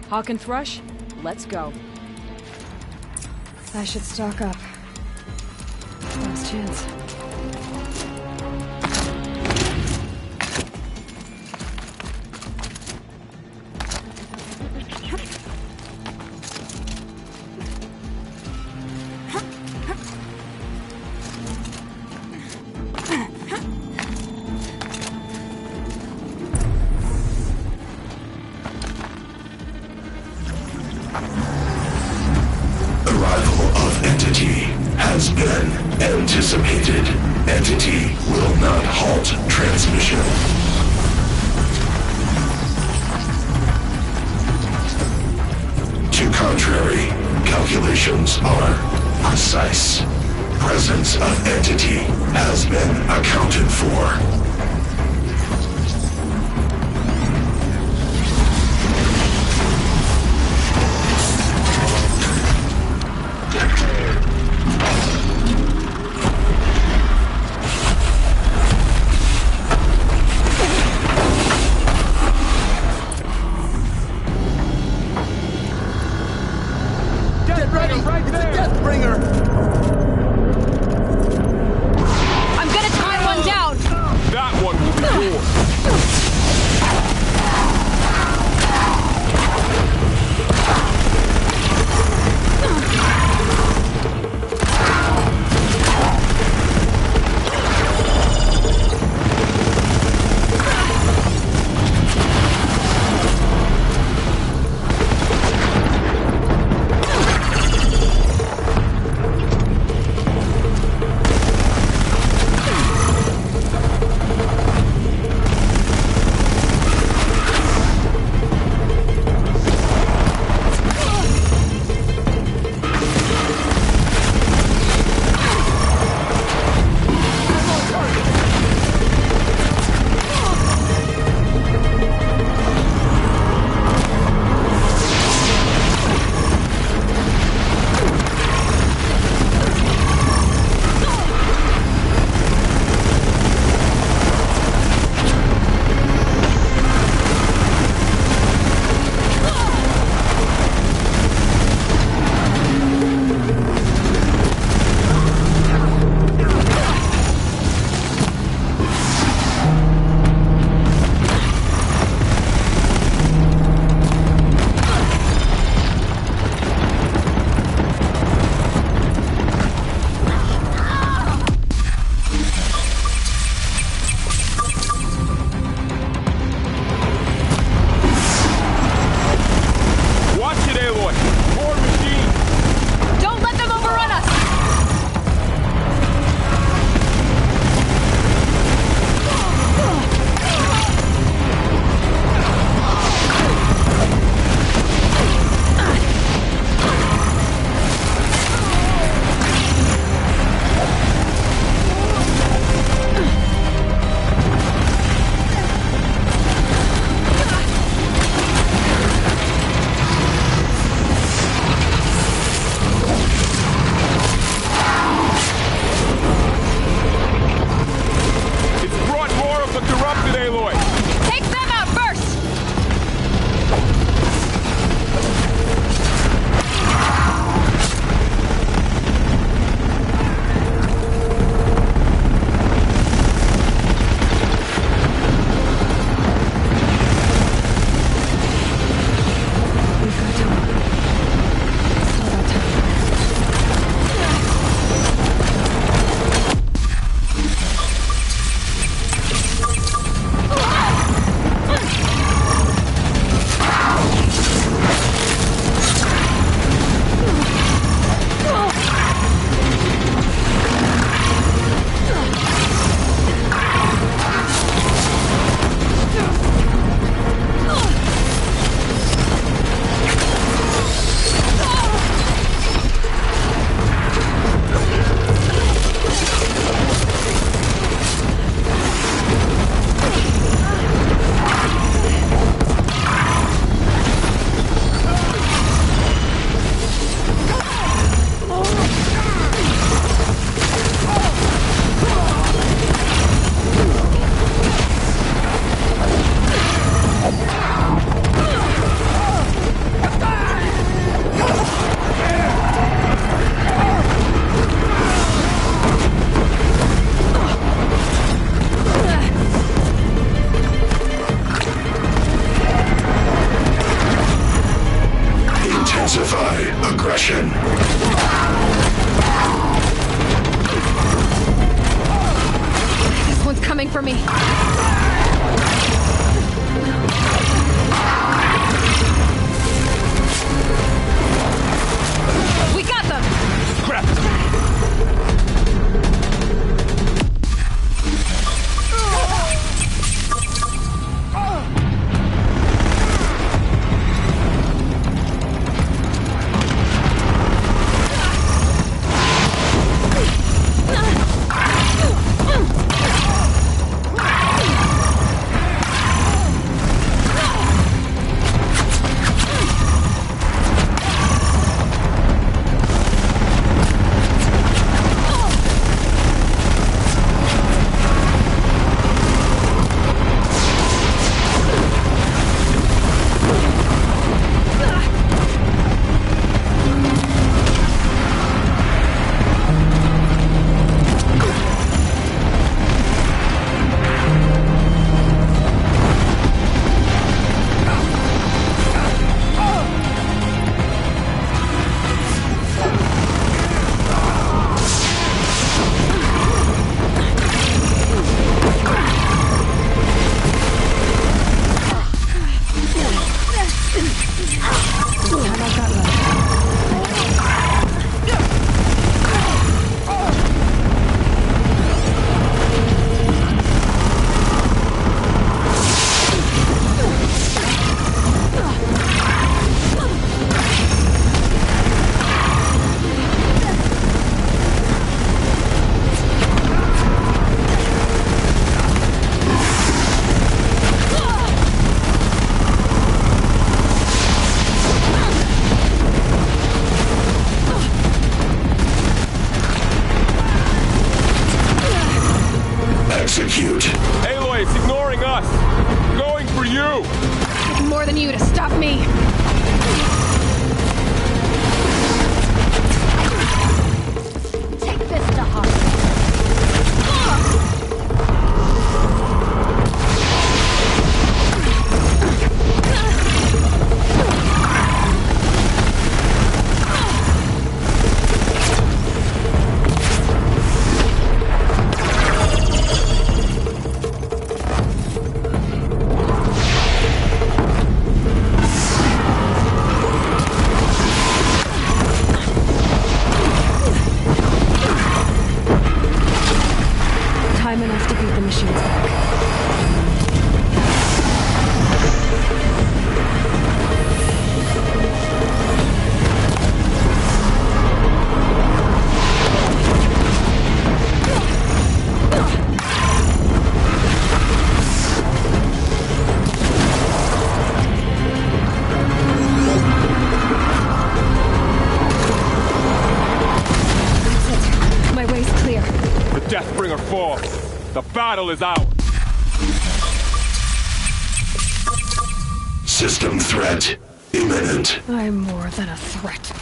S7: Hawk and Thrush, let's go.
S1: I should stock up. Last chance.
S14: Anticipated. Entity will not halt transmission. To contrary, calculations are precise. Presence of entity has been accounted for. Intensify aggression.
S1: This one's coming for me. We got them!
S8: Crap!
S14: Execute.
S8: Aloy, it's ignoring us! Going for you!
S1: More than you to stop me.
S22: Take this to heart.
S1: Time enough to beat the machines back. That's it. My way's clear.
S8: The Deathbringer falls. The battle is ours.
S14: System threat imminent.
S1: I'm more than a threat.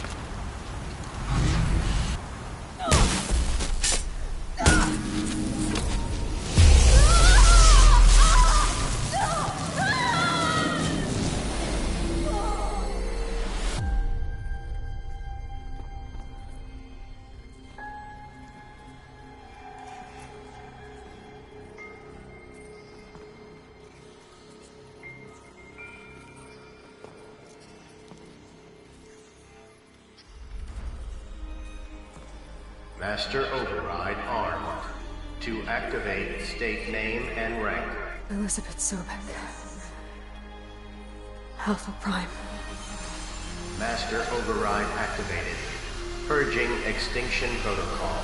S3: Master Override armed. To activate, state name and rank.
S1: Elizabeth Sobek. Alpha Prime.
S3: Master Override activated. Purging Extinction Protocol.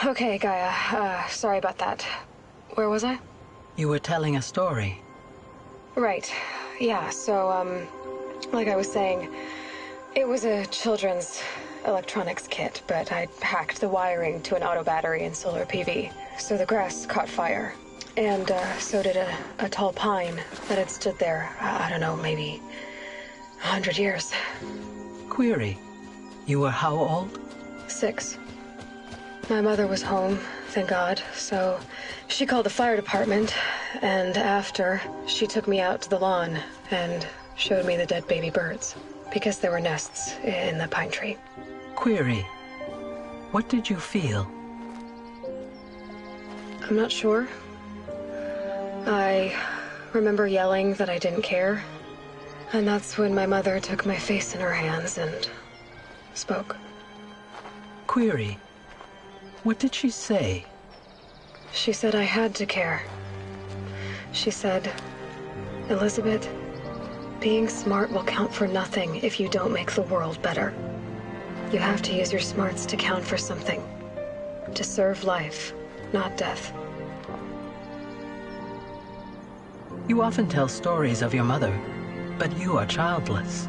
S1: Okay, Gaia. Sorry about that. Where was I?
S6: You were telling a story.
S1: Right. Yeah, so, like I was saying, it was a children's electronics kit, but I hacked the wiring to an auto battery and solar PV. So the grass caught fire. And, so did a tall pine that had stood there, I don't know, maybe 100 years.
S6: Query. You were how old?
S1: 6. My mother was home, thank God, so she called the fire department, and after, she took me out to the lawn and showed me the dead baby birds, because there were nests in the pine tree.
S6: Query. What did you feel?
S1: I'm not sure. I remember yelling that I didn't care, and that's when my mother took my face in her hands and spoke.
S6: Query. What did she say?
S1: She said I had to care. She said, Elizabeth, being smart will count for nothing if you don't make the world better. You have to use your smarts to count for something. To serve life, not death.
S6: You often tell stories of your mother, but you are childless.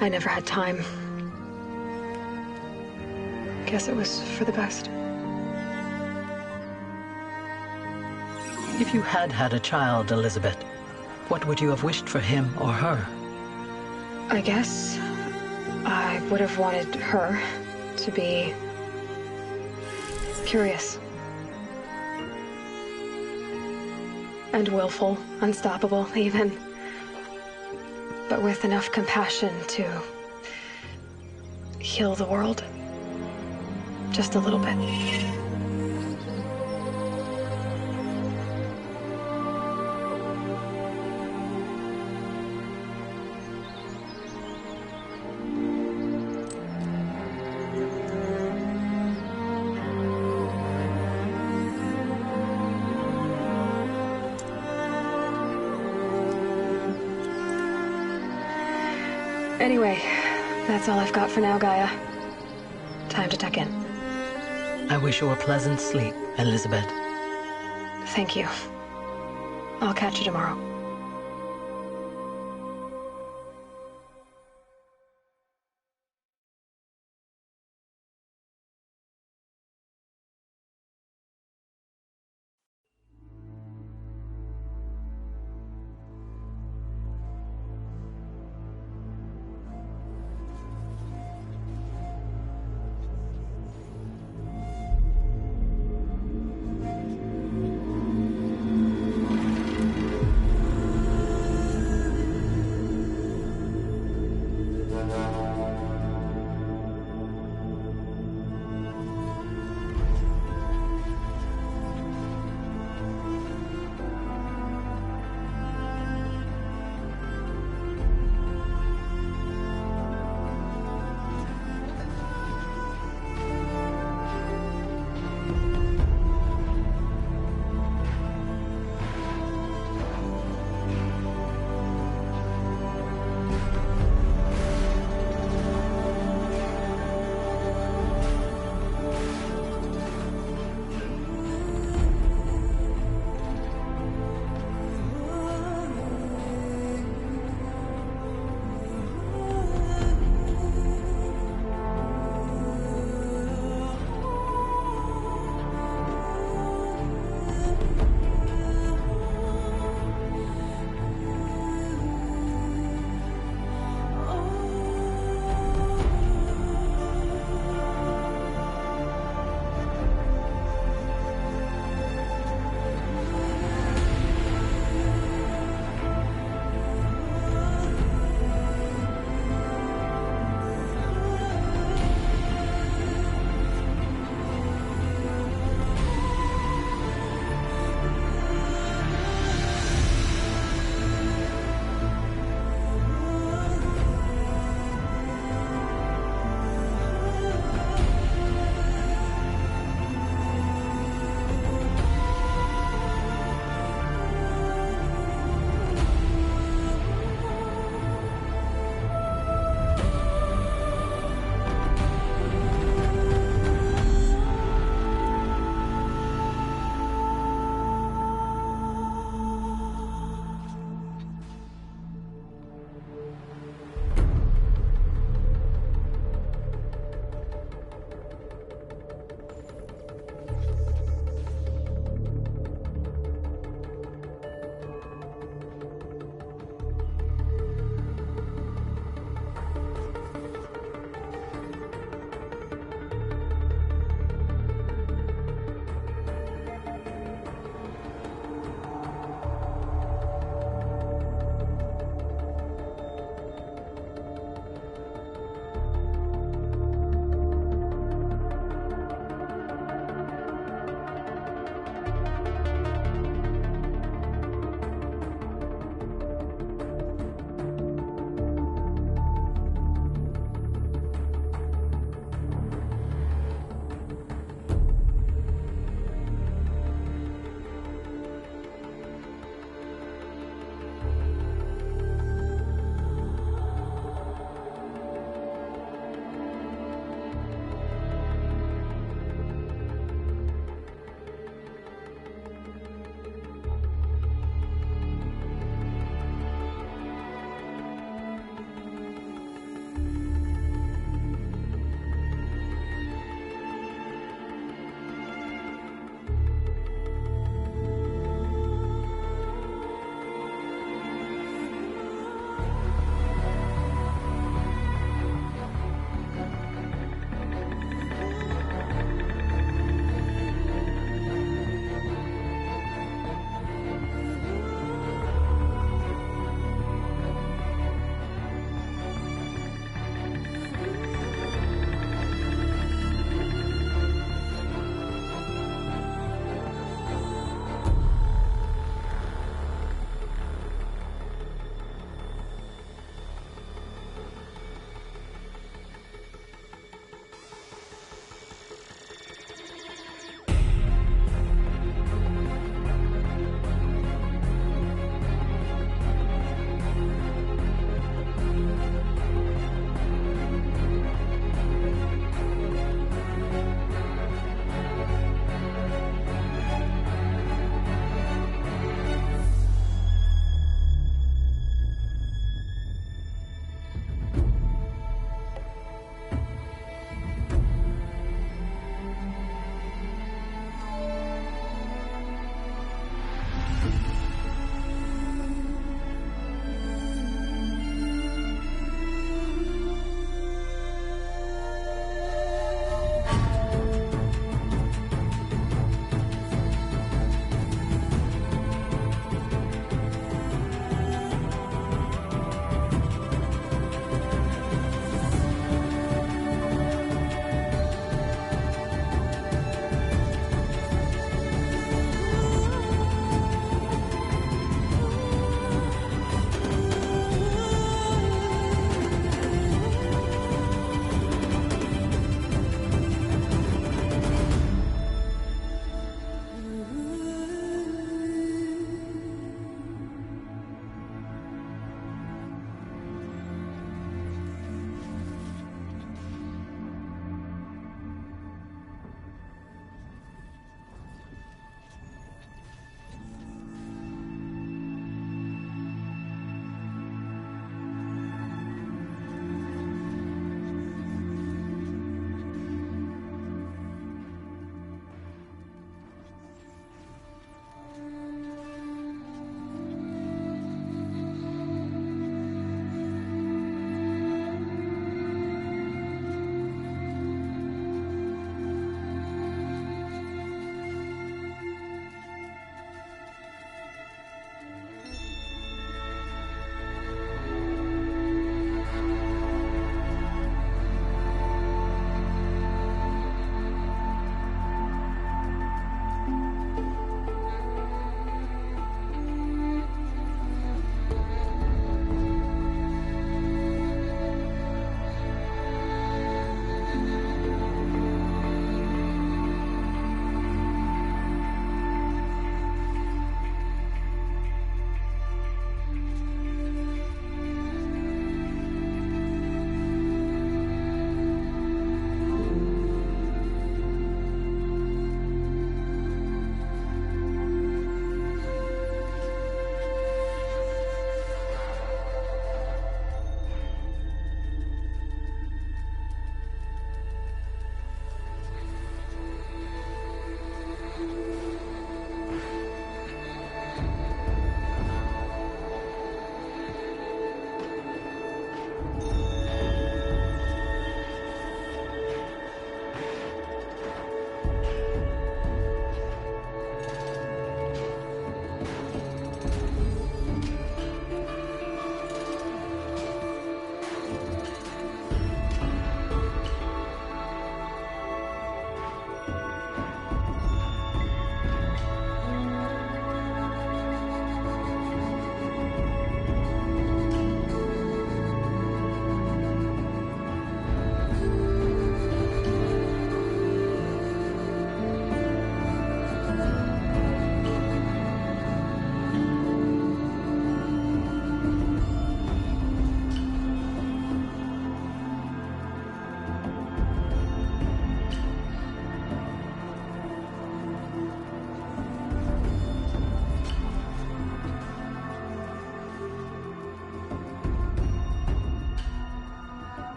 S1: I never had time. Guess it was for the best.
S6: If you had had a child, Elizabeth, what would you have wished for him or her?
S1: I guess I would have wanted her to be curious. And willful, unstoppable, even. But with enough compassion to heal the world. Just a little bit. Anyway, that's all I've got for now, Gaia. Time to tuck in.
S6: I wish you a pleasant sleep, Elizabeth.
S1: Thank you. I'll catch you tomorrow.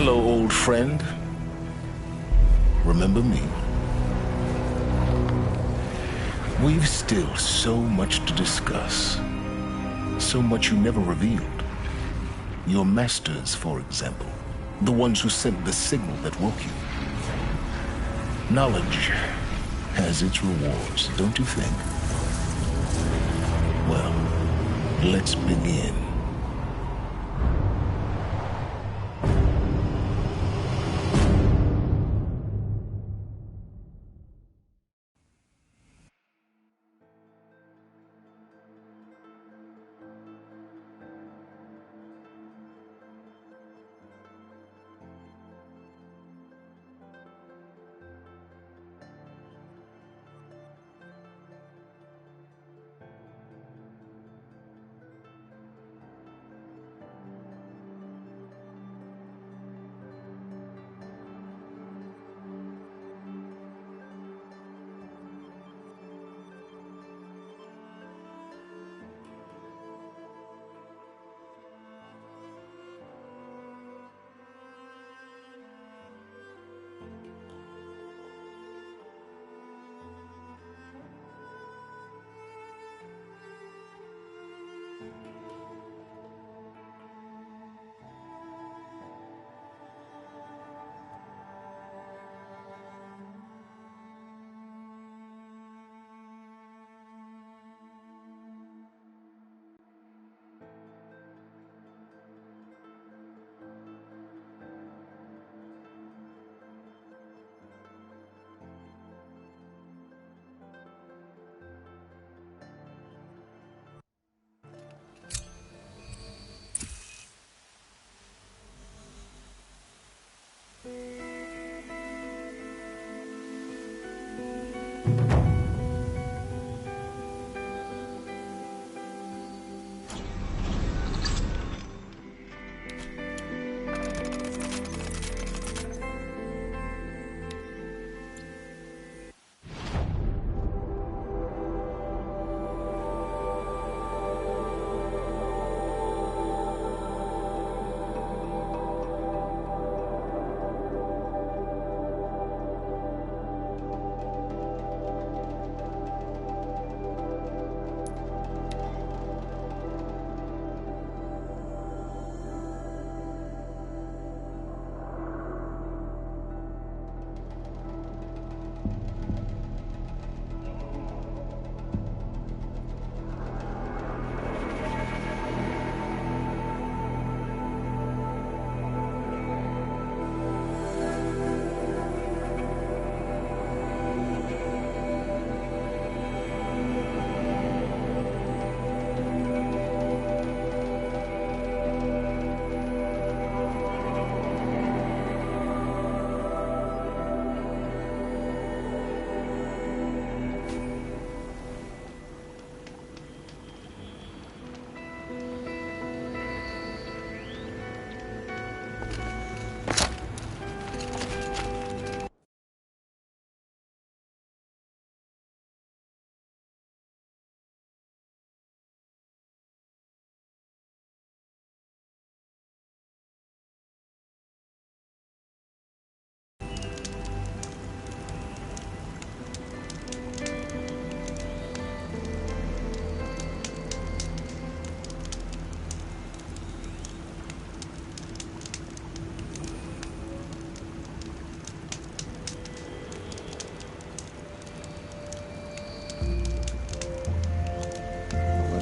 S14: Hello, old friend. Remember me? We've still so much to discuss. So much you never revealed. Your masters, for example. The ones who sent the signal that woke you. Knowledge has its rewards, don't you think? Well, let's begin.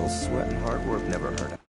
S15: Sweat and hard work never hurt.